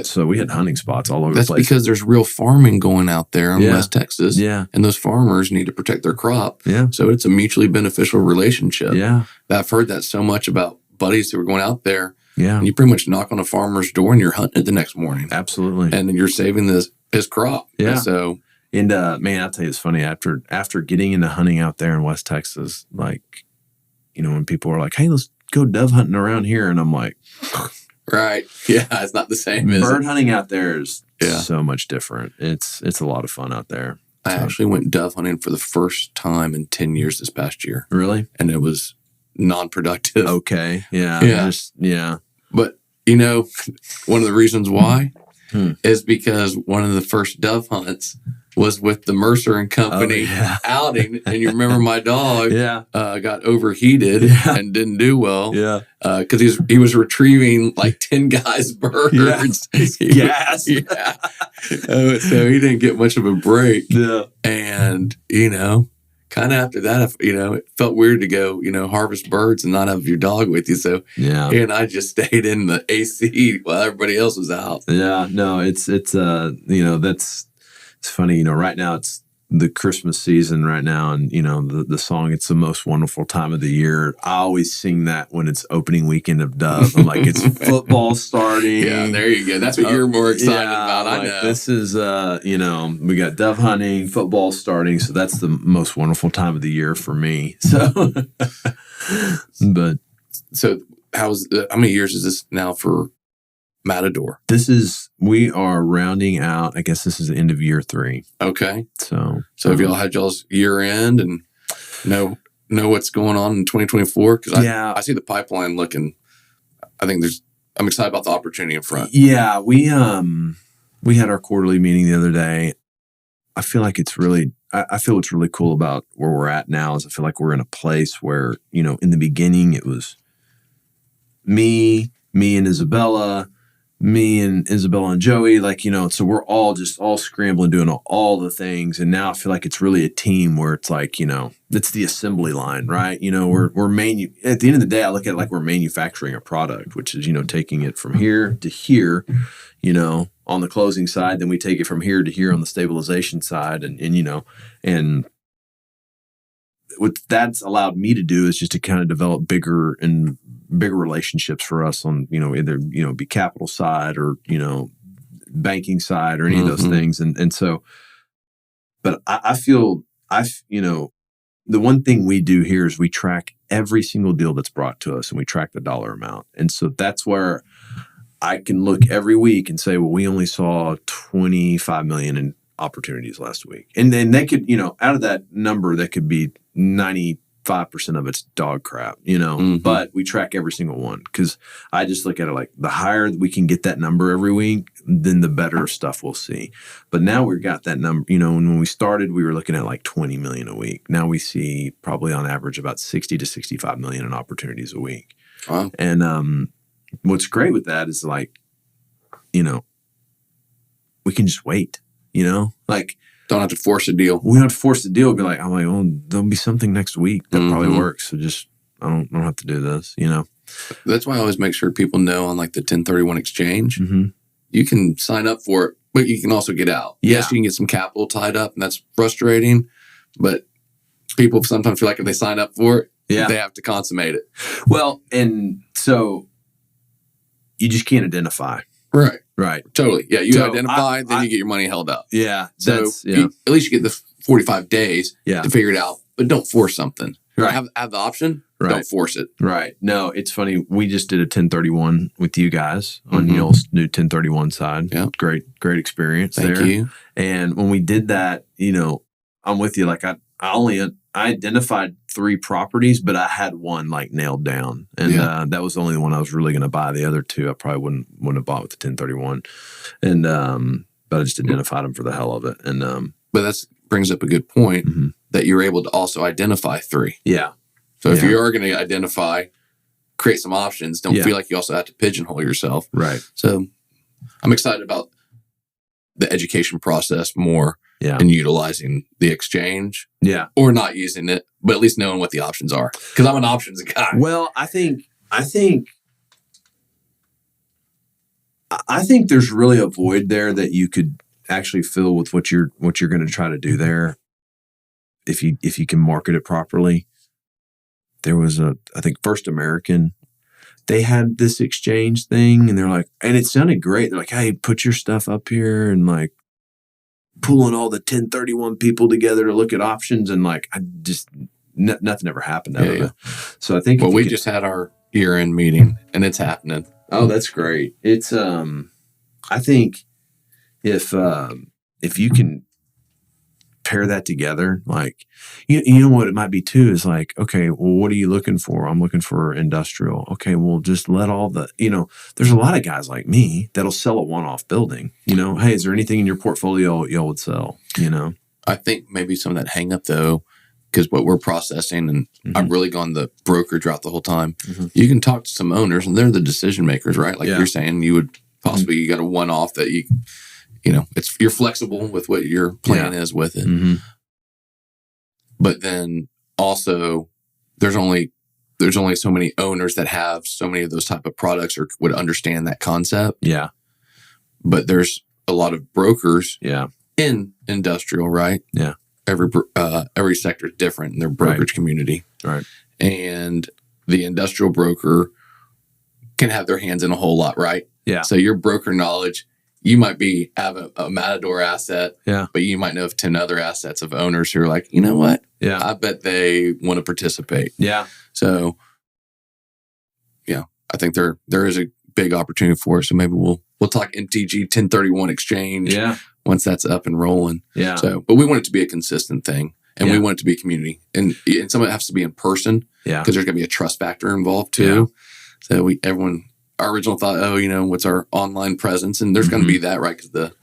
Speaker 1: So we had hunting spots all over the place.
Speaker 2: That's because there's real farming going out there in West Texas.
Speaker 1: Yeah.
Speaker 2: And those farmers need to protect their crop.
Speaker 1: Yeah.
Speaker 2: So it's a mutually beneficial relationship.
Speaker 1: Yeah.
Speaker 2: I've heard that so much about buddies who are going out there.
Speaker 1: Yeah.
Speaker 2: And you pretty much knock on a farmer's door and you're hunting it the next morning.
Speaker 1: Absolutely.
Speaker 2: And then you're saving his crop.
Speaker 1: Yeah.
Speaker 2: And
Speaker 1: man, I'll tell you, it's funny. After getting into hunting out there in West Texas, like, when people are like, hey, let's go dove hunting around here. And I'm like...
Speaker 2: Right. Yeah, it's not the same.
Speaker 1: Bird hunting out there is so much different. It's a lot of fun out there.
Speaker 2: I actually went dove hunting for the first time in 10 years this past year.
Speaker 1: Really?
Speaker 2: And it was non-productive.
Speaker 1: Okay. Yeah.
Speaker 2: Yeah. But, one of the reasons why is because one of the first dove hunts was with the Mercer and Company outing. And you remember my dog got overheated and didn't do well.
Speaker 1: Yeah.
Speaker 2: Because he was retrieving like 10 guys' birds.
Speaker 1: Gas.
Speaker 2: So he didn't get much of a break.
Speaker 1: Yeah.
Speaker 2: And, kind of after that, it felt weird to go, harvest birds and not have your dog with you. So, and I just stayed in the AC while everybody else was out.
Speaker 1: Yeah. No, it's funny, right now it's the Christmas season right now. And, the song, it's the most wonderful time of the year. I always sing that when it's opening weekend of Dove. I'm like, it's football starting.
Speaker 2: Yeah, there you go. That's what you're more excited about. I know.
Speaker 1: This is, we got dove hunting, football starting. So that's the most wonderful time of the year for me. So,
Speaker 2: so how many years is this now for Matador?
Speaker 1: We are rounding out, I guess this is the end of year 3.
Speaker 2: Okay.
Speaker 1: So
Speaker 2: have y'all had y'all's year end and know what's going on in 2024? Because I see the pipeline looking, I'm excited about the opportunity in front.
Speaker 1: Yeah. We had our quarterly meeting the other day. I feel like what's really cool about where we're at now is I feel like we're in a place where, in the beginning it was me and Isabella and Joey, so we're all scrambling, doing all the things. And now I feel like it's really a team where it's like, it's the assembly line, right? We're at the end of the day, I look at it like we're manufacturing a product, which is, taking it from here to here, on the closing side. Then we take it from here to here on the stabilization side. And what that's allowed me to do is just to kind of develop bigger relationships for us on, either, be capital side or, banking side or any of those things. And so, but I feel, the one thing we do here is we track every single deal that's brought to us and we track the dollar amount. And so that's where I can look every week and say, well, we only saw 25 million in opportunities last week. And then they could, out of that number, that could be 95% of it's dog crap, but we track every single one because I just look at it like the higher we can get that number every week, then the better stuff we'll see. But now we've got that number, when we started, we were looking at like 20 million a week. Now we see probably on average about 60 to 65 million in opportunities a week.
Speaker 2: Wow.
Speaker 1: And what's great with that is like, we can just wait,
Speaker 2: don't have to force a deal.
Speaker 1: We don't have to force the deal. I'm like, oh, there'll be something next week that probably works. So just, I don't have to do this,
Speaker 2: That's why I always make sure people know on like the 1031 exchange, you can sign up for it, but you can also get out.
Speaker 1: Yeah.
Speaker 2: Yes, you can get some capital tied up and that's frustrating, but people sometimes feel like if they sign up for it, they have to consummate it.
Speaker 1: Well, and so you just can't identify.
Speaker 2: Right. Totally. Yeah. You identify, then you get your money held up.
Speaker 1: Yeah.
Speaker 2: So at least you get the 45 days to figure it out, but don't force something.
Speaker 1: Right.
Speaker 2: Have the option. Right. Don't force it.
Speaker 1: Right. No, it's funny. We just did a 1031 with you guys on Neil's new 1031 side.
Speaker 2: Yeah.
Speaker 1: Great experience there.
Speaker 2: Thank you.
Speaker 1: And when we did that, I'm with you. Like I identified 3 properties, but I had one like nailed down. And that was the only one I was really going to buy. The other 2, I probably wouldn't have bought with the 1031. And, but I just identified them for the hell of it. And,
Speaker 2: but that brings up a good point that you're able to also identify 3.
Speaker 1: Yeah.
Speaker 2: So if you are going to create some options, don't feel like you also have to pigeonhole yourself.
Speaker 1: Right.
Speaker 2: So I'm excited about the education process more.
Speaker 1: Yeah.
Speaker 2: And utilizing the exchange.
Speaker 1: Yeah.
Speaker 2: Or not using it, but at least knowing what the options are. Because I'm an options guy.
Speaker 1: Well, I think there's really a void there that you could actually fill with what you're going to try to do there. If you can market it properly. There was I think First American, they had this exchange thing and they're like, and it sounded great. They're like, hey, put your stuff up here and like, pulling all the 1031 people together to look at options and like I just nothing ever happened out of it. So I think
Speaker 2: we just had our year-end meeting and it's happening.
Speaker 1: Oh, that's great. It's I think if you can pair that together, like, you know what it might be too is like, okay, well, what are you looking for? I'm looking for industrial. Okay, well, just let all the, there's a lot of guys like me that'll sell a one-off building. Hey, is there anything in your portfolio y'all would sell?
Speaker 2: I think maybe some of that hang up though, because what we're processing, and I've really gone the brokerage route the whole time. You can talk to some owners, and they're the decision makers, right? Like you're saying, you would possibly you got a one-off that you're flexible with what your plan is with it. But then also, there's only so many owners that have so many of those type of products or would understand that concept.
Speaker 1: Yeah.
Speaker 2: But there's a lot of brokers.
Speaker 1: Yeah.
Speaker 2: In industrial, right?
Speaker 1: Yeah.
Speaker 2: Every sector is different in their brokerage community.
Speaker 1: Right.
Speaker 2: And the industrial broker can have their hands in a whole lot, right?
Speaker 1: Yeah.
Speaker 2: So your broker knowledge, you might have a Matador asset,
Speaker 1: but
Speaker 2: you might know of 10 other assets of owners who are like, you know what?
Speaker 1: Yeah.
Speaker 2: I bet they want to participate.
Speaker 1: Yeah.
Speaker 2: So, I think there is a big opportunity for us. So maybe we'll talk MTG 1031 exchange.
Speaker 1: Yeah.
Speaker 2: Once that's up and rolling.
Speaker 1: Yeah.
Speaker 2: So, but we want it to be a consistent thing, and we want it to be community, and some of it has to be in person.
Speaker 1: Yeah.
Speaker 2: Because there's going to be a trust factor involved too. Yeah. So our original thought, what's our online presence? And there's going to be that, right? Because the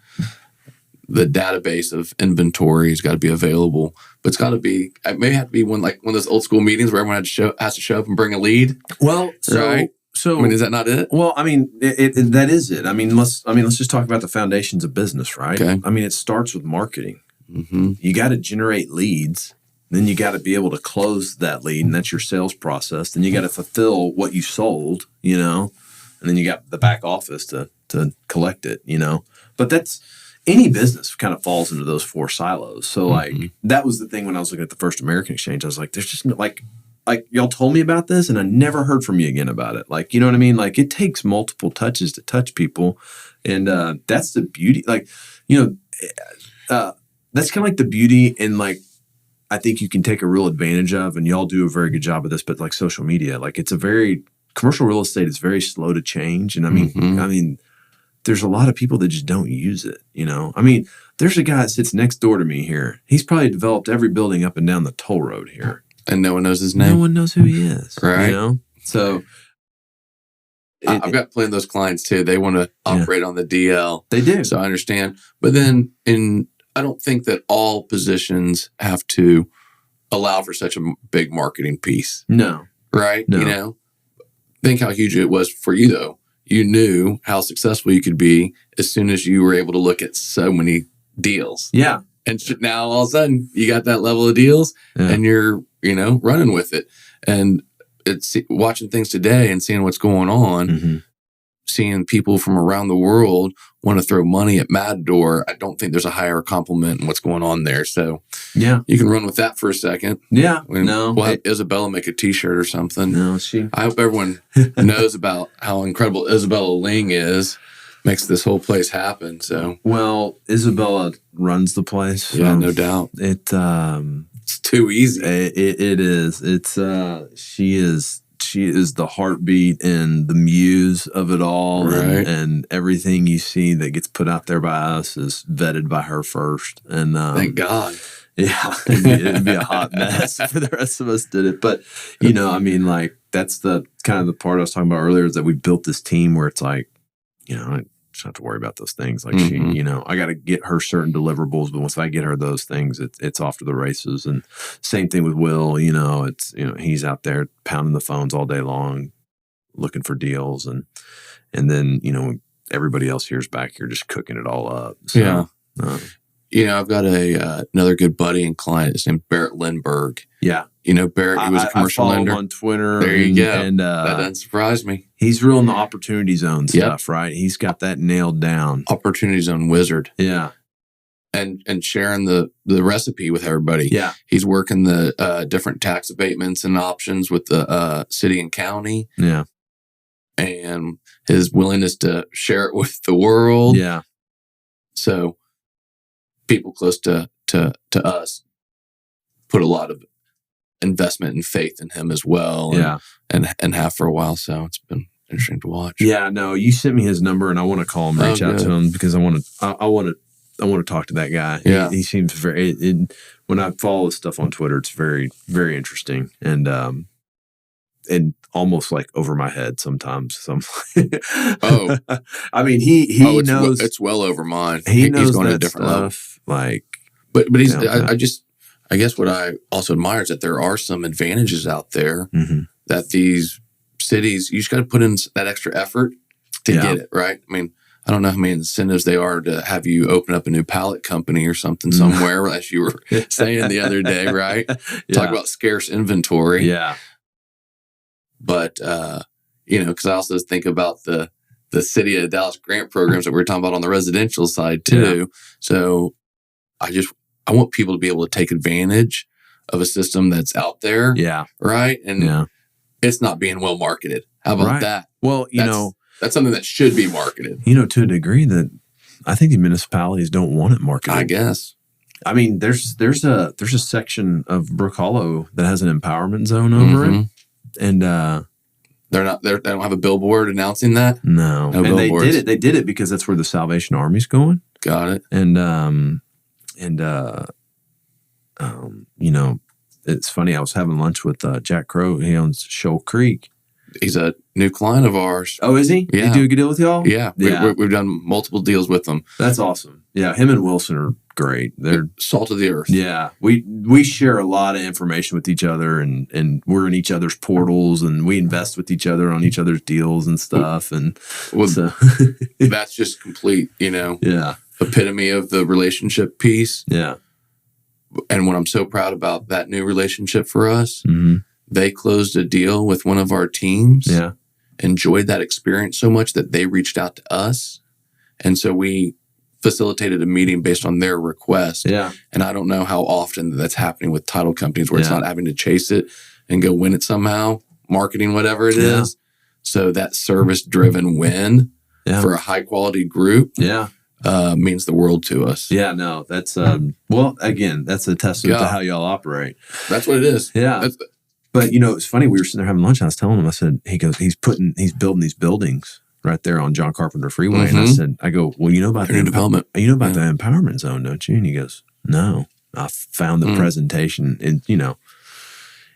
Speaker 2: database of inventory has got to be available, but it's got to be, it may have to be one of those old school meetings where everyone has to show up and bring a lead.
Speaker 1: Well,
Speaker 2: right? So, is that not it?
Speaker 1: Well, that is it. Let's just talk about the foundations of business, right?
Speaker 2: Okay.
Speaker 1: It starts with marketing. You got to generate leads. Then you got to be able to close that lead, and that's your sales process. Then you got to fulfill what you sold, and then you got the back office to collect it, But that's any business kind of falls into those four silos. So that was the thing when I was looking at the First American Exchange. I was like, there's just no, like y'all told me about this and I never heard from you again about it. Like, you know what I mean? Like it takes multiple touches to touch people. And that's the beauty. Like, that's kind of like the beauty. And like, I think you can take a real advantage of, and y'all do a very good job of this, but like social media, like commercial real estate is very slow to change. And there's a lot of people that just don't use it. There's a guy that sits next door to me here. He's probably developed every building up and down the toll road here.
Speaker 2: And no one knows his name.
Speaker 1: No one knows who he is.
Speaker 2: Right.
Speaker 1: So
Speaker 2: I've got plenty of those clients too. They want to operate on the DL.
Speaker 1: They do.
Speaker 2: So I understand. But then I don't think that all positions have to allow for such a big marketing piece.
Speaker 1: No.
Speaker 2: Right?
Speaker 1: No.
Speaker 2: Think how huge it was for you though. You knew how successful you could be as soon as you were able to look at so many deals.
Speaker 1: Yeah.
Speaker 2: And now all of a sudden you got that level of deals and you're, running with it. And it's watching things today and seeing what's going on, seeing people from around the world want to throw money at Matador. I don't think there's a higher compliment in what's going on there. So you can run with that for a second.
Speaker 1: Yeah.
Speaker 2: We'll have Isabella make a t-shirt or something.
Speaker 1: No,
Speaker 2: I hope everyone knows about how incredible Isabella Ling is. Makes this whole place happen. So
Speaker 1: Isabella runs the place.
Speaker 2: Yeah, no doubt. It's too easy.
Speaker 1: It is. It's she is the heartbeat and the muse of it all,
Speaker 2: right.
Speaker 1: and everything you see that gets put out there by us is vetted by her first. And
Speaker 2: thank God.
Speaker 1: Yeah, it'd be a hot mess if the rest of us did it. But that's the kind of the part I was talking about earlier, is that we built this team where it's like, I just have to worry about those things. Like she, I got to get her certain deliverables, but once I get her those things, it's off to the races. And same thing with Will. It's he's out there pounding the phones all day long, looking for deals, and then everybody else here's back here just cooking it all up. So,
Speaker 2: I've got another good buddy and client. His name's Barrett Lindbergh.
Speaker 1: Yeah.
Speaker 2: Barrett, he was a commercial lender.
Speaker 1: On Twitter.
Speaker 2: There you go.
Speaker 1: And
Speaker 2: that doesn't surprise me.
Speaker 1: He's real in the opportunity zone stuff, right? He's got that nailed down.
Speaker 2: Opportunity zone wizard.
Speaker 1: Yeah.
Speaker 2: And sharing the recipe with everybody.
Speaker 1: Yeah.
Speaker 2: He's working the different tax abatements and options with the city and county.
Speaker 1: Yeah.
Speaker 2: And his willingness to share it with the world.
Speaker 1: Yeah.
Speaker 2: So people close to us put a lot of investment and faith in him as well.
Speaker 1: Yeah.
Speaker 2: And have for a while. So interesting to watch.
Speaker 1: Yeah, no, you sent me his number, and I want to call him, reach out to him because I want to talk to that guy.
Speaker 2: Yeah.
Speaker 1: He seems very. When I follow his stuff on Twitter, it's very, very interesting, and almost like over my head sometimes.
Speaker 2: Oh,
Speaker 1: I mean, he knows
Speaker 2: it's well over mine.
Speaker 1: He knows
Speaker 2: he's going to a
Speaker 1: that
Speaker 2: different
Speaker 1: stuff,
Speaker 2: level.
Speaker 1: like,
Speaker 2: but he's. I guess what I also admire is that there are some advantages out there that these cities, you just got to put in that extra effort to get it, right? I mean, I don't know how many incentives they are to have you open up a new pallet company or something somewhere, as you were saying the other day, right? Talk about scarce inventory.
Speaker 1: Yeah.
Speaker 2: But, because I also think about the City of Dallas grant programs that we were talking about on the residential side too. Yeah. So I want people to be able to take advantage of a system that's out there.
Speaker 1: Yeah.
Speaker 2: Right. And it's not being well marketed. How about that?
Speaker 1: Well,
Speaker 2: that's something that should be marketed.
Speaker 1: To a degree that I think the municipalities don't want it marketed.
Speaker 2: I guess.
Speaker 1: I mean, there's a section of Brook Hollow that has an empowerment zone over it. And
Speaker 2: they don't have a billboard announcing that?
Speaker 1: No. And billboards. They did it because that's where the Salvation Army's going.
Speaker 2: Got it.
Speaker 1: And it's funny. I was having lunch with Jack Crow. He owns Shoal Creek.
Speaker 2: He's a new client of ours.
Speaker 1: Oh, is he?
Speaker 2: Yeah.
Speaker 1: He do a good deal with y'all?
Speaker 2: Yeah. We've done multiple deals with them.
Speaker 1: That's awesome. Yeah. Him and Wilson are great. They're
Speaker 2: salt of the earth.
Speaker 1: Yeah. We share a lot of information with each other, and we're in each other's portals, and we invest with each other on each other's deals and stuff. And
Speaker 2: that's just complete, epitome of the relationship piece.
Speaker 1: Yeah.
Speaker 2: And what I'm so proud about that new relationship for us, they closed a deal with one of our teams.
Speaker 1: Yeah.
Speaker 2: Enjoyed that experience so much that they reached out to us. And so we facilitated a meeting based on their request.
Speaker 1: Yeah.
Speaker 2: And I don't know how often that's happening with title companies where it's not having to chase it and go win it somehow, marketing, whatever it is. So that service-driven win for a high-quality group means the world to us.
Speaker 1: Yeah, no, that's, again, that's a testament to how y'all operate.
Speaker 2: That's what it is.
Speaker 1: Yeah. But, it's funny. We were sitting there having lunch. And I was telling him, I said, he goes, he's building these buildings right there on John Carpenter Freeway. And I go, well, you know about the development. You know about the empowerment zone, don't you? And he goes, no, I found the presentation and, and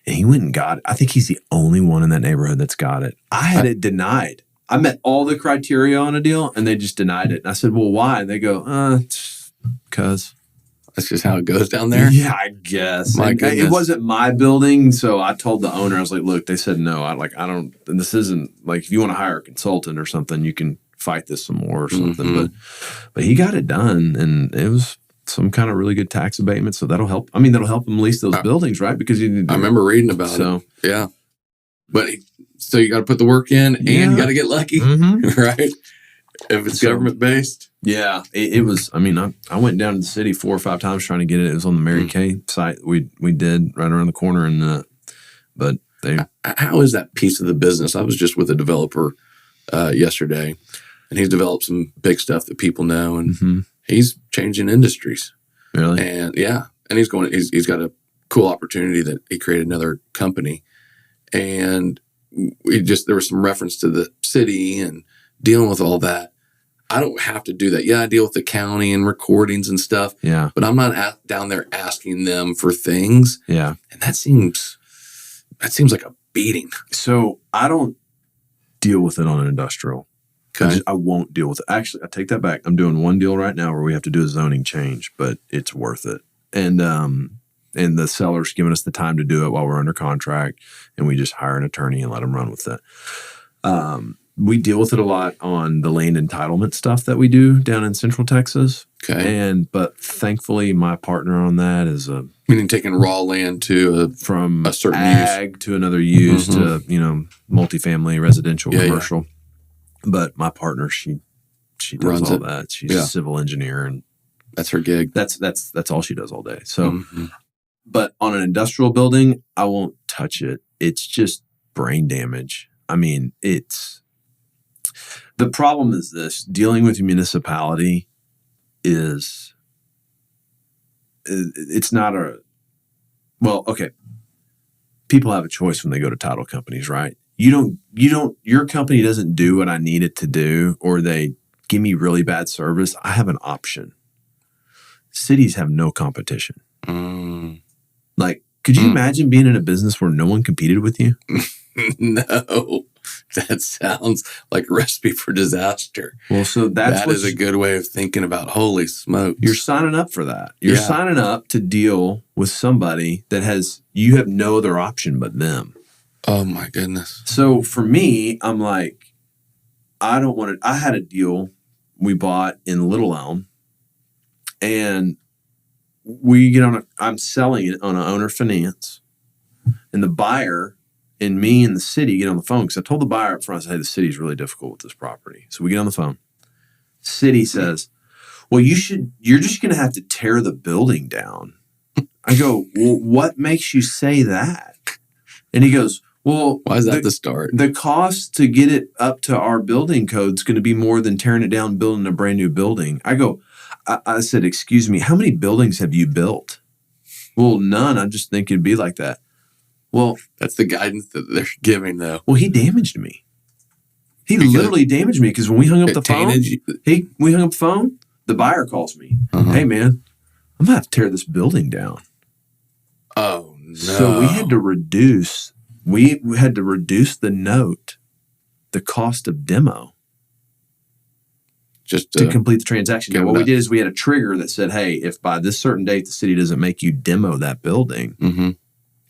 Speaker 1: he went and got it. I think he's the only one in that neighborhood that's got it. I had it denied. I met all the criteria on a deal and they just denied it. And I said, well, why? And they go, because.
Speaker 2: That's just how it goes down there?
Speaker 1: Yeah, I guess. It wasn't my building, so I told the owner, I was like, look, they said no. This isn't, like, if you want to hire a consultant or something, you can fight this some more or something. But he got it done, and it was some kind of really good tax abatement, so that'll help. I mean, that'll help him lease those buildings, right? Because I
Speaker 2: remember reading about it. Yeah. But so you got to put the work in and you got to get lucky, right? If it's government-based.
Speaker 1: Yeah, it was. I mean, I went down to the city 4 or 5 times trying to get it. It was on the Mary Kay site. We did right around the corner, and but they.
Speaker 2: How is that piece of the business? I was just with a developer yesterday, and he's developed some big stuff that people know, and he's changing industries.
Speaker 1: Really?
Speaker 2: And and he's going. He's got a cool opportunity that he created another company, and there was some reference to the city and dealing with all that. I don't have to do that. Yeah, I deal with the county and recordings and stuff.
Speaker 1: Yeah.
Speaker 2: But I'm not down there asking them for things.
Speaker 1: Yeah.
Speaker 2: And that seems like a beating.
Speaker 1: So I don't deal with it on an industrial.
Speaker 2: Okay.
Speaker 1: I won't deal with it. Actually, I take that back. I'm doing one deal right now where we have to do a zoning change, but it's worth it. And the seller's giving us the time to do it while we're under contract, and we just hire an attorney and let them run with it. We deal with it a lot on the land entitlement stuff that we do down in Central Texas.
Speaker 2: Okay.
Speaker 1: But thankfully, my partner on that is
Speaker 2: meaning taking raw land
Speaker 1: from
Speaker 2: a certain
Speaker 1: ag
Speaker 2: use
Speaker 1: to another use to multifamily, residential, commercial. Yeah. But my partner, she does all that. She's a civil engineer, and
Speaker 2: that's her gig.
Speaker 1: That's all she does all day. So, but on an industrial building, I won't touch it. It's just brain damage. I mean, the problem is this: dealing with a municipality it's not okay. People have a choice when they go to title companies, right? your company doesn't do what I need it to do, or they give me really bad service, I have an option. Cities have no competition. Like, could you imagine being in a business where no one competed with you?
Speaker 2: No, that sounds like a recipe for disaster.
Speaker 1: Well, so that
Speaker 2: is a good way of thinking about, holy smokes.
Speaker 1: You're signing up for that. You're signing up to deal with somebody that you have no other option but them.
Speaker 2: Oh my goodness.
Speaker 1: So for me, I'm like, I had a deal we bought in Little Elm, and I'm selling it on an owner finance, and the buyer and me and the city get on the phone, because I told the buyer up front, I said, hey, the city's really difficult with this property. So we get on the phone. City says, well, you're just going to have to tear the building down. I go, well, what makes you say that? And he goes, well,
Speaker 2: why is that the start?
Speaker 1: The cost to get it up to our building code is going to be more than tearing it down and building a brand new building. I said, excuse me, how many buildings have you built? Well, none. I just think it'd be like that. Well,
Speaker 2: that's the guidance that they're giving, though.
Speaker 1: Well, he damaged me. He literally damaged me, because when we hung up the phone, the buyer calls me. Hey, man, I'm going to have to tear this building down.
Speaker 2: Oh, no.
Speaker 1: So we had to reduce the note, the cost of demo,
Speaker 2: just
Speaker 1: to complete the transaction. Now, what we did is we had a trigger that said, hey, if by this certain date the city doesn't make you demo that building,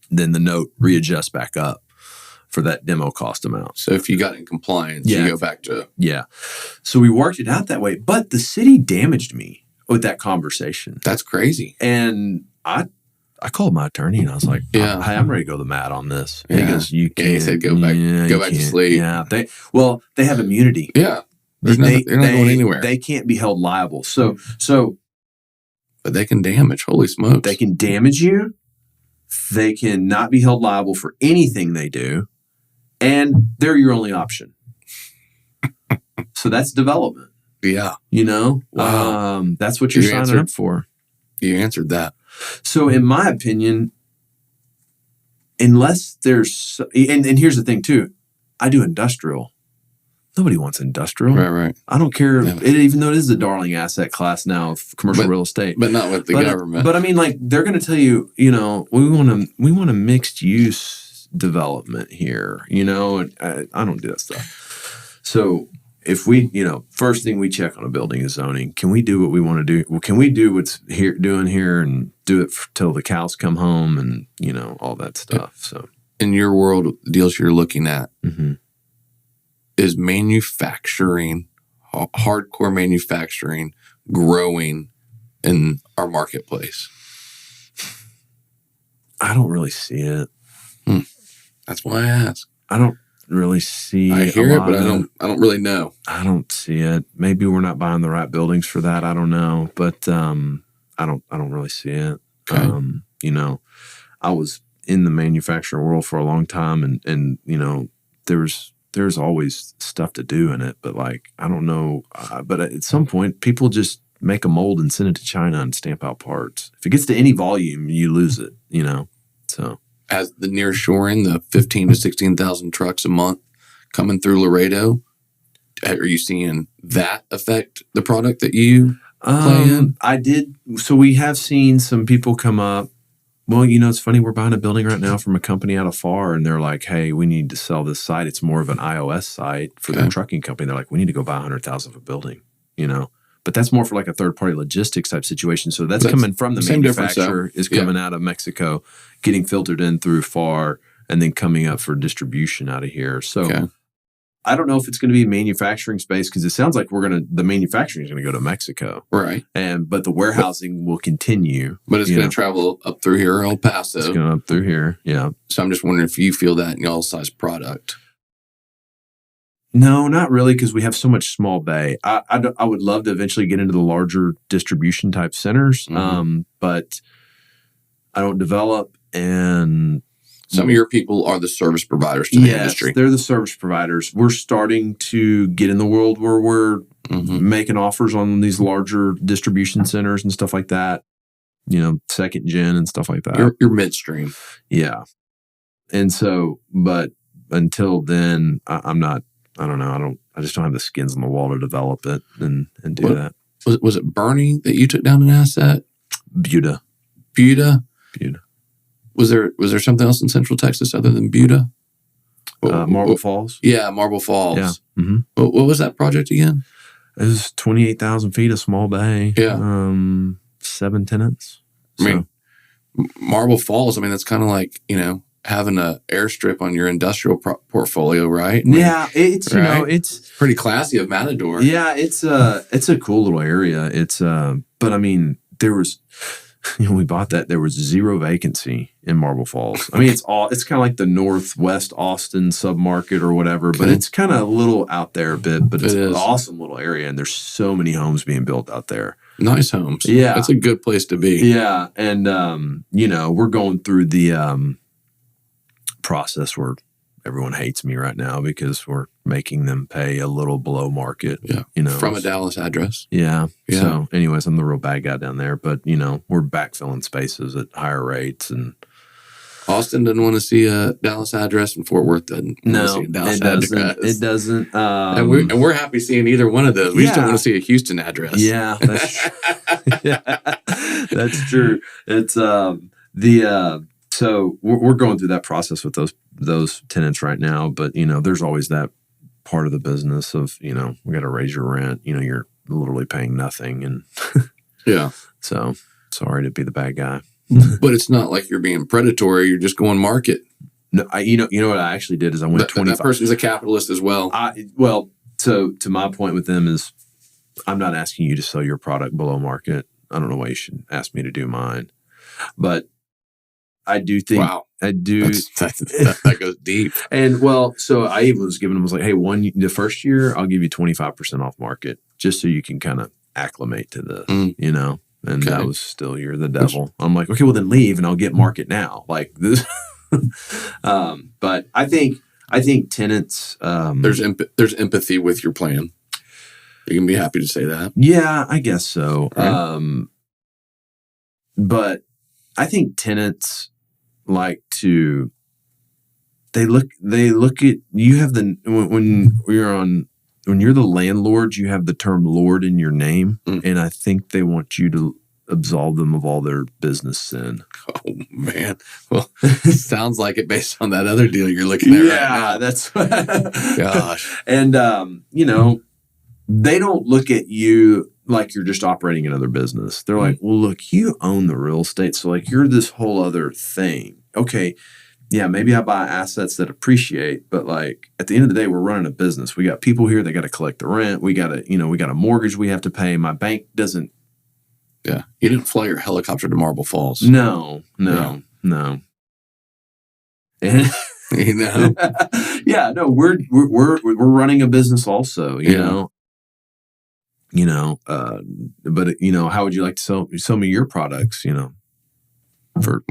Speaker 1: then the note readjusts back up for that demo cost amount.
Speaker 2: So if you got in compliance, you go back to...
Speaker 1: Yeah. So we worked it out that way. But the city damaged me with that conversation.
Speaker 2: That's crazy.
Speaker 1: And I called my attorney, and I was like, hey, I'm ready to go the mat on this. Yeah. He goes, you can't.
Speaker 2: He said, go back to sleep.
Speaker 1: Yeah. They have immunity.
Speaker 2: Yeah. They're not going anywhere.
Speaker 1: They can't be held liable. So...
Speaker 2: But they can damage. Holy smokes.
Speaker 1: They can damage you. They can not be held liable for anything they do. And they're your only option. So that's development.
Speaker 2: Yeah.
Speaker 1: Wow. That's what you're signing up for.
Speaker 2: You answered that.
Speaker 1: So in my opinion, unless there's... And here's the thing, too. I do industrial. Nobody wants industrial.
Speaker 2: Right.
Speaker 1: I don't care, even though it is the darling asset class now of commercial real estate.
Speaker 2: But not with the government.
Speaker 1: But I mean, like, they're going to tell you, we want a mixed use development here. And I don't do that stuff. So if we, first thing we check on a building is zoning. Can we do what we want to do? Well, can we do what's doing here and do it till the cows come home and, all that stuff. So
Speaker 2: in your world, the deals you're looking at, is manufacturing, hardcore manufacturing, growing in our marketplace?
Speaker 1: I don't really see it.
Speaker 2: That's why I ask.
Speaker 1: I don't really see.
Speaker 2: I hear it, but I don't really know.
Speaker 1: I don't see it. Maybe we're not buying the right buildings for that. I don't know, but I don't really see it.
Speaker 2: Okay.
Speaker 1: I was in the manufacturing world for a long time, and there's always stuff to do in it, but I don't know. But at some point, people just make a mold and send it to China and stamp out parts. If it gets to any volume, you lose it, So
Speaker 2: as the nearshoring, the 15 to 16,000 trucks a month coming through Laredo, are you seeing that affect the product that you play in?
Speaker 1: I did. So we have seen some people come up. Well, it's funny. We're buying a building right now from a company out of FAR, and they're like, hey, we need to sell this site. It's more of an iOS site for their trucking company. They're like, we need to go buy $100,000 for a building, But that's more for like a third-party logistics type situation. So that's coming from the manufacturer, is coming out of Mexico, getting filtered in through FAR, and then coming up for distribution out of here. So I don't know if it's going to be manufacturing space, because it sounds like the manufacturing is going to go to Mexico.
Speaker 2: Right.
Speaker 1: But the warehousing will continue.
Speaker 2: But it's going to travel up through here, El Paso.
Speaker 1: It's going up through here, yeah.
Speaker 2: So I'm just wondering if you feel that in y'all's size product.
Speaker 1: No, not really, because we have so much small bay. I would love to eventually get into the larger distribution type centers, but I don't develop, and...
Speaker 2: Some of your people are the service providers to the industry.
Speaker 1: Yes, they're the service providers. We're starting to get in the world where we're making offers on these larger distribution centers and stuff like that. Second gen and stuff like that.
Speaker 2: You're midstream.
Speaker 1: Yeah. And so, but until then, I'm not. I don't know. I just don't have the skins on the wall to develop it and do that.
Speaker 2: Was it Bernie that you took down an asset?
Speaker 1: Buda.
Speaker 2: Was there something else in Central Texas other than Buda?
Speaker 1: Marble Falls.
Speaker 2: Yeah, Marble Falls.
Speaker 1: Yeah. Mm-hmm.
Speaker 2: What was that project again?
Speaker 1: It was 28,000 feet, a small bay.
Speaker 2: Yeah.
Speaker 1: 7 tenants.
Speaker 2: I mean, Marble Falls, that's kind of like, having an airstrip on your industrial portfolio, right?
Speaker 1: Yeah, it's,
Speaker 2: right?
Speaker 1: It's
Speaker 2: pretty classy of Matador.
Speaker 1: Yeah, it's a cool little area. It's, but there was, we bought that. There was 0 vacancy in Marble Falls. It's kind of like the Northwest Austin submarket or whatever, but it's kind of a little out there a bit, but it's an awesome little area. And there's so many homes being built out there.
Speaker 2: Nice homes.
Speaker 1: Yeah.
Speaker 2: That's a good place to be.
Speaker 1: Yeah. And, we're going through the process where everyone hates me right now because we're making them pay a little below market.
Speaker 2: Yeah. From a Dallas address.
Speaker 1: Yeah. So anyways, I'm the real bad guy down there, but we're backfilling spaces at higher rates, and
Speaker 2: Austin doesn't want to see a Dallas address, and Fort Worth doesn't want to see a Dallas address.
Speaker 1: It doesn't.
Speaker 2: And we're happy seeing either one of those. We just don't want to see a Houston address.
Speaker 1: Yeah, that's true. It's so we're going through that process with those tenants right now, but there's always that part of the business of we got to raise your rent. You're literally paying nothing, and
Speaker 2: yeah.
Speaker 1: So sorry to be the bad guy.
Speaker 2: But it's not like you're being predatory. You're just going market.
Speaker 1: No, you know what I actually did is I went 25.
Speaker 2: That person's a capitalist as well.
Speaker 1: So to my point with them is, I'm not asking you to sell your product below market. I don't know why you should ask me to do mine, but I do think I do.
Speaker 2: That goes deep.
Speaker 1: And so I even was giving them, hey, the first year I'll give you 25% off market just so you can kind of acclimate to this, And that was still, you're the devil. I'm like, okay, well then leave and I'll get market now. Like this. But I think tenants.
Speaker 2: There's empathy with your plan. You can be happy to say that.
Speaker 1: Yeah, I guess so.
Speaker 2: Right.
Speaker 1: But I think tenants like to. They look at you have when you're the landlord, you have the term Lord in your name, and I think they want you to absolve them of all their business sin.
Speaker 2: Oh, man. Well, sounds like it based on that other deal you're looking at right now.
Speaker 1: Yeah, that's...
Speaker 2: Gosh.
Speaker 1: And, they don't look at you like you're just operating another business. They're like, well, look, you own the real estate, so like you're this whole other thing. Okay, yeah, maybe I buy assets that appreciate, but like at the end of the day, we're running a business. We got people here that got to collect the rent. We got a mortgage we have to pay. My bank doesn't.
Speaker 2: Yeah, you didn't fly your helicopter to Marble Falls.
Speaker 1: No. And, yeah, no, we're running a business also. You know. But how would you like to sell me your products? For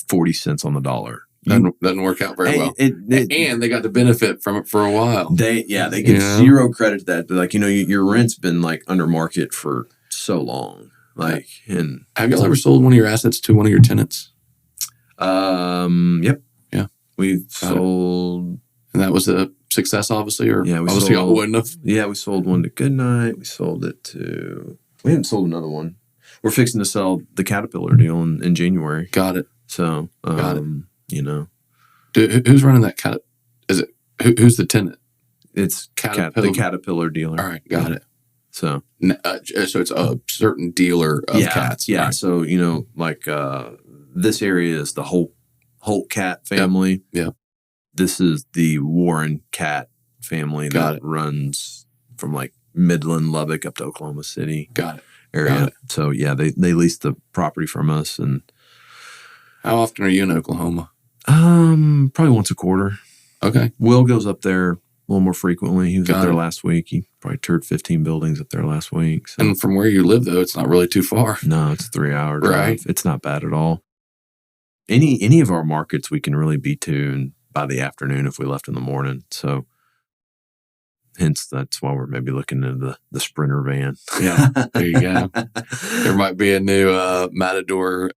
Speaker 1: 40 cents on the dollar.
Speaker 2: Doesn't work out very well. And they got to benefit from it for a while.
Speaker 1: They get zero credit to that. But like, your rent's been like under market for so long. Like, and
Speaker 2: have y'all ever sold one of your assets to one of your tenants?
Speaker 1: Yep.
Speaker 2: Yeah.
Speaker 1: We've sold.
Speaker 2: And that was a success, obviously, or
Speaker 1: yeah,
Speaker 2: obviously y'all wouldn't have.
Speaker 1: Yeah, we sold one to Goodnight. We sold it to. We haven't sold another one. We're fixing to sell the Caterpillar deal in January.
Speaker 2: Got it.
Speaker 1: So,
Speaker 2: Got it.
Speaker 1: Who's
Speaker 2: running that cat? Is it who's the tenant?
Speaker 1: It's the Caterpillar dealer.
Speaker 2: All right, got it.
Speaker 1: So,
Speaker 2: so it's a certain dealer of cats.
Speaker 1: Yeah.
Speaker 2: Right.
Speaker 1: So this area is the Holt cat family.
Speaker 2: Yeah.
Speaker 1: This is the Warren cat family that runs from like Midland, Lubbock up to Oklahoma City.
Speaker 2: Got it.
Speaker 1: Area.
Speaker 2: Got it.
Speaker 1: So yeah, they lease the property from us. And
Speaker 2: how often are you in Oklahoma?
Speaker 1: Probably once a quarter.
Speaker 2: Okay.
Speaker 1: Will goes up there a little more frequently. He was up there last week. He probably toured 15 buildings up there last week. So.
Speaker 2: And from where you live, though, it's not really too far.
Speaker 1: No, it's a 3-hour drive.
Speaker 2: Right.
Speaker 1: It's not bad at all. Any of our markets we can really be to by the afternoon if we left in the morning. So hence that's why we're maybe looking into the Sprinter van.
Speaker 2: Yeah, there you go. There might be a new Matador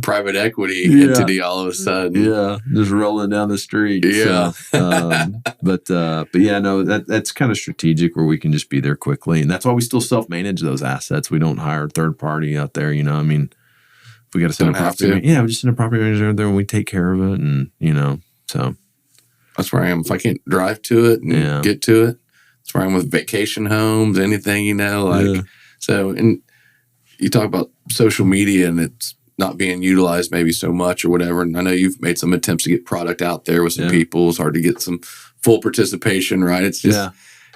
Speaker 2: private equity
Speaker 1: Yeah.
Speaker 2: entity all of a sudden.
Speaker 1: Yeah, just rolling down the street.
Speaker 2: Yeah.
Speaker 1: So, but yeah, no, that's kind of strategic where we can just be there quickly, and that's why we still self-manage those assets. We don't hire a third party out there. You know, I mean, if we got to send a property, we just send a property manager out there and we take care of it, and so
Speaker 2: that's where I am. If I can't drive to it and get to it, that's where I'm with vacation homes, anything, So, and you talk about social media and it's not being utilized maybe so much or whatever. And I know you've made some attempts to get product out there with some people. It's hard to get some full participation, right? It's just,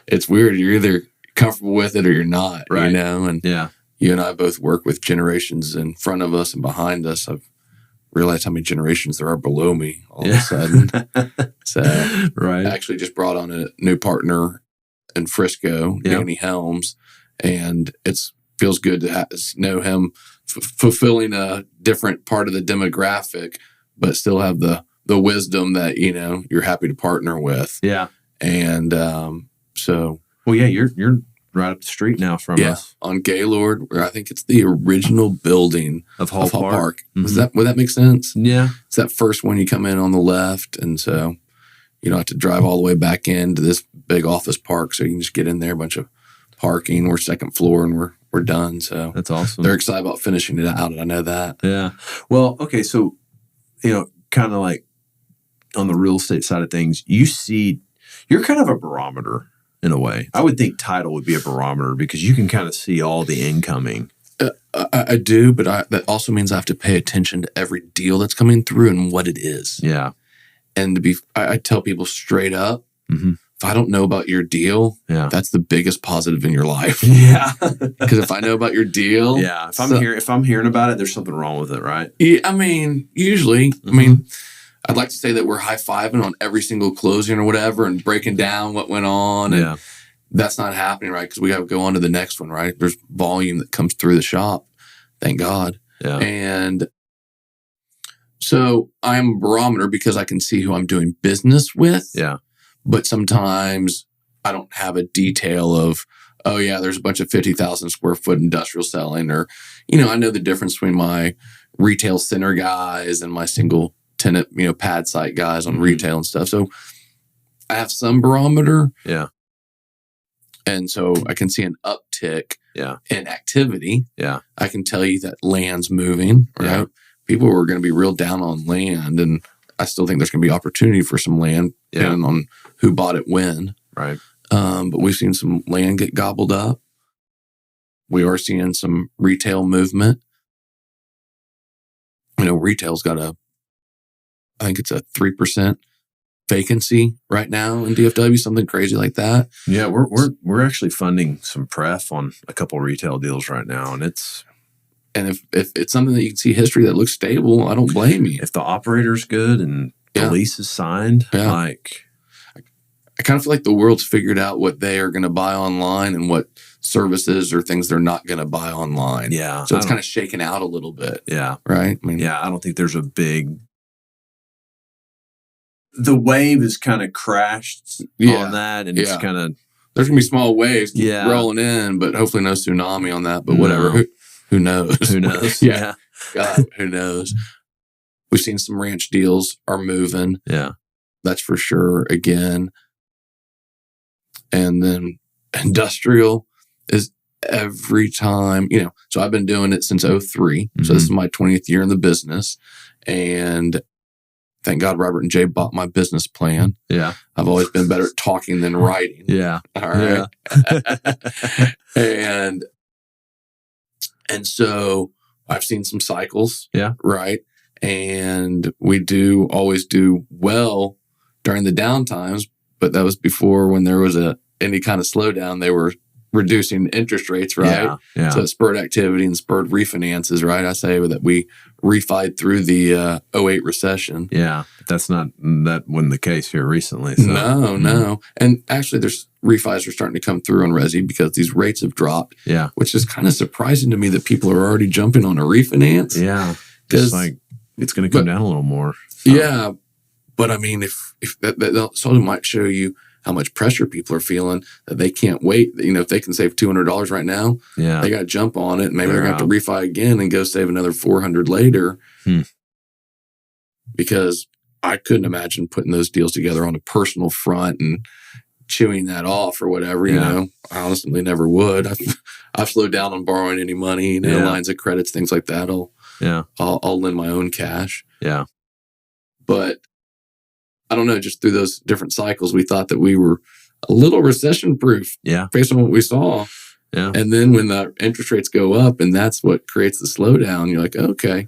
Speaker 2: it's weird. You're either comfortable with it or you're not,
Speaker 1: right.
Speaker 2: And you and I both work with generations in front of us and behind us. I've realized how many generations there are below me all of a sudden. So
Speaker 1: right.
Speaker 2: I actually just brought on a new partner in Frisco, Danny Helms, and it's feels good to know him fulfilling a different part of the demographic, but still have the wisdom that, you're happy to partner with.
Speaker 1: Yeah.
Speaker 2: And so.
Speaker 1: Well, yeah, you're right up the street now from us.
Speaker 2: On Gaylord, where I think it's the original building
Speaker 1: of Hall Park.
Speaker 2: Mm-hmm. Would that make sense?
Speaker 1: Yeah.
Speaker 2: It's that first one you come in on the left. And so you don't have to drive all the way back into this big office park. So you can just get in there, a bunch of parking. We're second floor and we're done. So
Speaker 1: that's awesome.
Speaker 2: They're excited about finishing it out. I know that.
Speaker 1: Yeah. Well, okay. So, kind of like on the real estate side of things, you're kind of a barometer in a way. I would think title would be a barometer because you can kind of see all the incoming.
Speaker 2: I do, but that also means I have to pay attention to every deal that's coming through and what it is.
Speaker 1: Yeah.
Speaker 2: And I tell people straight up, if I don't know about your deal, that's the biggest positive in your life.
Speaker 1: Yeah.
Speaker 2: Because if I know about your deal,
Speaker 1: if I'm hearing about it, there's something wrong with it, right?
Speaker 2: Yeah, I mean, usually, I'd like to say that we're high-fiving on every single closing or whatever and breaking down what went on. And that's not happening, right? Because we got to go on to the next one, right? There's volume that comes through the shop. Thank God.
Speaker 1: Yeah.
Speaker 2: And so I'm a barometer because I can see who I'm doing business with.
Speaker 1: Yeah.
Speaker 2: But sometimes I don't have a detail of, oh, yeah, there's a bunch of 50,000 square foot industrial selling. Or, I know the difference between my retail center guys and my single tenant, pad site guys on retail and stuff. So I have some barometer.
Speaker 1: Yeah.
Speaker 2: And so I can see an uptick in activity.
Speaker 1: Yeah.
Speaker 2: I can tell you that land's moving, right?
Speaker 1: Yeah.
Speaker 2: People are going to be real down on land. And I still think there's going to be opportunity for some land depending on who bought it when.
Speaker 1: Right.
Speaker 2: But we've seen some land get gobbled up. We are seeing some retail movement. Retail's got I think it's a 3% vacancy right now in DFW, something crazy like that.
Speaker 1: Yeah, we're actually funding some pref on a couple of retail deals right now, and if it's something that you can see history that looks stable, I don't blame you. If the operator's good and the lease is signed, I
Speaker 2: kind of feel like the world's figured out what they are going to buy online and what services or things they're not going to buy online.
Speaker 1: Yeah.
Speaker 2: So it's kind of shaken out a little bit.
Speaker 1: Yeah.
Speaker 2: Right?
Speaker 1: I don't think there's the wave has kind of crashed on that, and it's kind of...
Speaker 2: There's going to be small waves rolling in, but hopefully no tsunami on that, but whatever. Who knows?
Speaker 1: Who knows?
Speaker 2: Yeah. God, who knows? We've seen some ranch deals are moving.
Speaker 1: Yeah.
Speaker 2: That's for sure, again. And then industrial is every time, so I've been doing it since 2003. So this is my 20th year in the business. And thank God Robert and Jay bought my business plan.
Speaker 1: Yeah.
Speaker 2: I've always been better at talking than writing.
Speaker 1: Yeah.
Speaker 2: All right. Yeah. And so I've seen some cycles.
Speaker 1: Yeah.
Speaker 2: Right. And we always do well during the downtimes, but that was before when there was any kind of slowdown, they were reducing interest rates, right?
Speaker 1: Yeah.
Speaker 2: So it spurred activity and spurred refinances, right? I say that we refied through the 08 recession.
Speaker 1: Yeah. But that wasn't the case here recently. So.
Speaker 2: No. And actually there's refis are starting to come through on resi because these rates have dropped.
Speaker 1: Yeah.
Speaker 2: Which is kind of surprising to me that people are already jumping on a refinance.
Speaker 1: Yeah. Because it's going to come down a little more. So.
Speaker 2: Yeah. But if that also might show you how much pressure people are feeling that they can't wait. If they can save $200 right now, they got to jump on it. Maybe they're going to have to refi again and go save another $400 later. Because I couldn't imagine putting those deals together on a personal front and chewing that off or whatever. I honestly never would. I've slowed down on borrowing any money, lines of credits, things like that. I'll lend my own cash.
Speaker 1: Yeah.
Speaker 2: But I don't know, just through those different cycles, we thought that we were a little recession proof based on what we saw.
Speaker 1: Yeah.
Speaker 2: And then when the interest rates go up and that's what creates the slowdown, you're like, okay,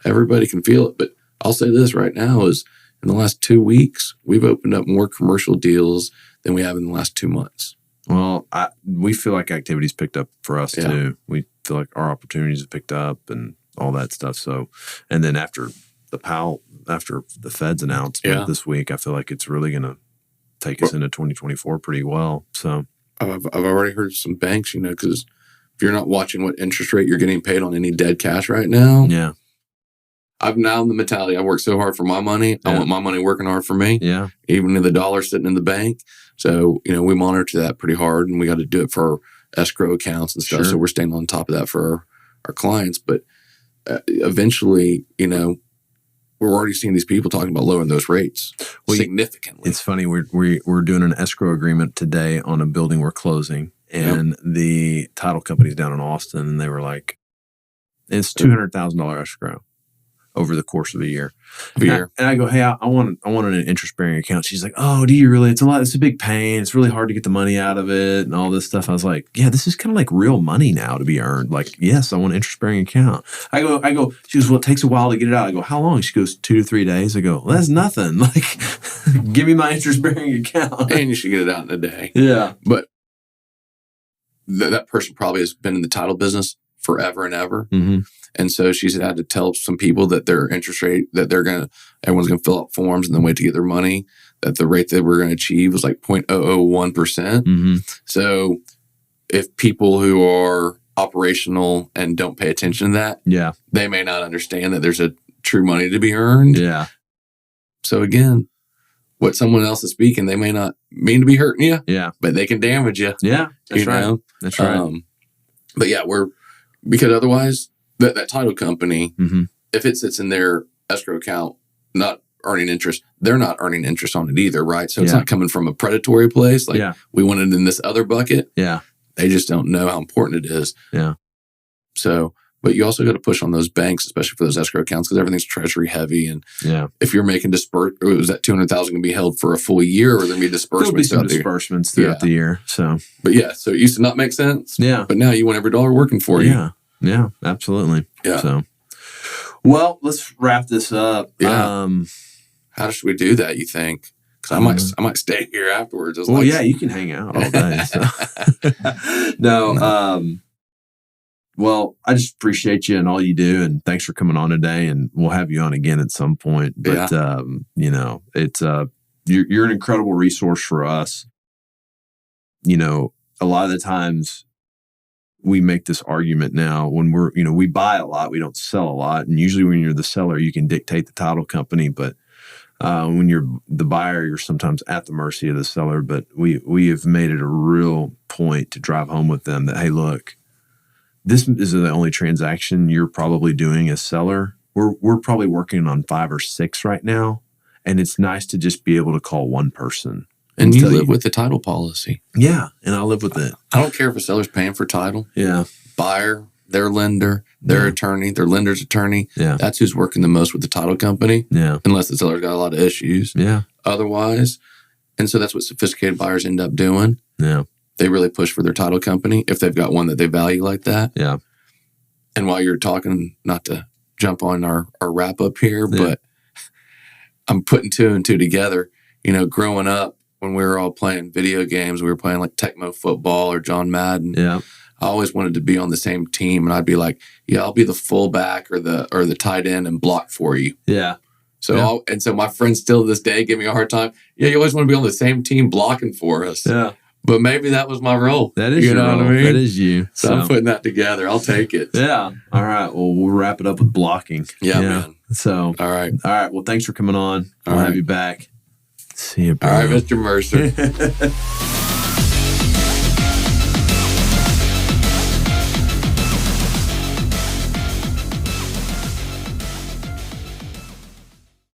Speaker 2: everybody can feel it. But I'll say this right now is in the last 2 weeks, we've opened up more commercial deals than we have in the last 2 months.
Speaker 1: Well, we feel like activity's picked up for us too. We feel like our opportunities have picked up and all that stuff. So, and then after the Fed's announcement this week, I feel like it's really going to take us into 2024 pretty well. So
Speaker 2: I've already heard some banks, because if you're not watching what interest rate you're getting paid on any dead cash right now.
Speaker 1: Yeah.
Speaker 2: I've now in the mentality, I work so hard for my money. I want my money working hard for me.
Speaker 1: Yeah.
Speaker 2: Even if the dollar's sitting in the bank. So, we monitor that pretty hard and we got to do it for our escrow accounts and stuff.
Speaker 1: Sure.
Speaker 2: So we're staying on top of that for our clients. But eventually, we're already seeing these people talking about lowering those rates significantly.
Speaker 1: It's funny. We're doing an escrow agreement today on a building we're closing, and the title company's down in Austin, and they were like, "It's $200,000 escrow over the course of a year." And I go, "Hey, I want an interest bearing account." She's like, "Oh, do you really? It's a lot. It's a big pain. It's really hard to get the money out of it and all this stuff." I was like, "Yeah, this is kind of like real money now to be earned. Like, yes, I want an interest bearing account." I go. She goes, "Well, it takes a while to get it out." I go, "How long?" She goes, 2 to 3 days. I go, "Well, that's nothing. Like, give me my interest bearing account."
Speaker 2: And you should get it out in a day.
Speaker 1: Yeah.
Speaker 2: But that person probably has been in the title business forever and ever.
Speaker 1: Mm-hmm.
Speaker 2: And so she's had to tell some people that their interest rate, that everyone's going to fill out forms and then wait to get their money, that the rate that we're going to achieve was like 0.001%.
Speaker 1: Mm-hmm.
Speaker 2: So if people who are operational and don't pay attention to that, they may not understand that there's a true money to be earned.
Speaker 1: Yeah.
Speaker 2: So again, what someone else is speaking, they may not mean to be hurting you.
Speaker 1: Yeah.
Speaker 2: But they can damage you.
Speaker 1: Yeah. That's right. That's right.
Speaker 2: But yeah, because otherwise, that title company, if it sits in their escrow account, not earning interest, they're not earning interest on it either, right? So it's not coming from a predatory place. Like we want it in this other bucket.
Speaker 1: Yeah.
Speaker 2: They just don't know how important it is.
Speaker 1: Yeah.
Speaker 2: So, but you also got to push on those banks, especially for those escrow accounts, because everything's treasury heavy. And if you're making was that $200,000 going to be held for a full year, or there be disbursements?
Speaker 1: There'll be some disbursements throughout the year. So,
Speaker 2: but so it used to not make sense.
Speaker 1: Yeah.
Speaker 2: But now you want every dollar working for you.
Speaker 1: Yeah. Yeah, absolutely.
Speaker 2: Yeah.
Speaker 1: So, well, let's wrap this up.
Speaker 2: Yeah. How should we do that, you think? Because I might stay here afterwards.
Speaker 1: You can hang out all day. So. No. Well, I just appreciate you and all you do, and thanks for coming on today. And we'll have you on again at some point. But it's you're an incredible resource for us. A lot of the times we make this argument now when we buy a lot, we don't sell a lot. And usually when you're the seller, you can dictate the title company. But when you're the buyer, you're sometimes at the mercy of the seller. But we have made it a real point to drive home with them that, hey, look, this is the only transaction you're probably doing as seller. We're probably working on 5 or 6 right now. And it's nice to just be able to call one person.
Speaker 2: And you live with the title policy.
Speaker 1: Yeah, and I live with it.
Speaker 2: I don't care if a seller's paying for title.
Speaker 1: Yeah.
Speaker 2: Buyer, their lender, their attorney, their lender's attorney.
Speaker 1: Yeah.
Speaker 2: That's who's working the most with the title company.
Speaker 1: Yeah.
Speaker 2: Unless the seller's got a lot of issues.
Speaker 1: Yeah.
Speaker 2: Otherwise, and so that's what sophisticated buyers end up doing.
Speaker 1: Yeah.
Speaker 2: They really push for their title company if they've got one that they value like that.
Speaker 1: Yeah.
Speaker 2: And while you're talking, not to jump on our wrap up here, but I'm putting 2 and 2 together. Growing up, when we were all playing video games, we were playing like Tecmo Football or John Madden.
Speaker 1: Yeah.
Speaker 2: I always wanted to be on the same team, and I'd be like, "Yeah, I'll be the fullback or the tight end and block for you."
Speaker 1: Yeah.
Speaker 2: So so my friends still to this day give me a hard time. Yeah, you always want to be on the same team blocking for us.
Speaker 1: Yeah.
Speaker 2: But maybe that was my role.
Speaker 1: That is your role. What I mean? That is you.
Speaker 2: So I'm putting that together. I'll take it.
Speaker 1: Yeah. All right. Well, we'll wrap it up with blocking.
Speaker 2: Yeah, man.
Speaker 1: So
Speaker 2: all right.
Speaker 1: Well, thanks for coming on. We'll have you back. See you, bro.
Speaker 2: All right, Mr. Mercer.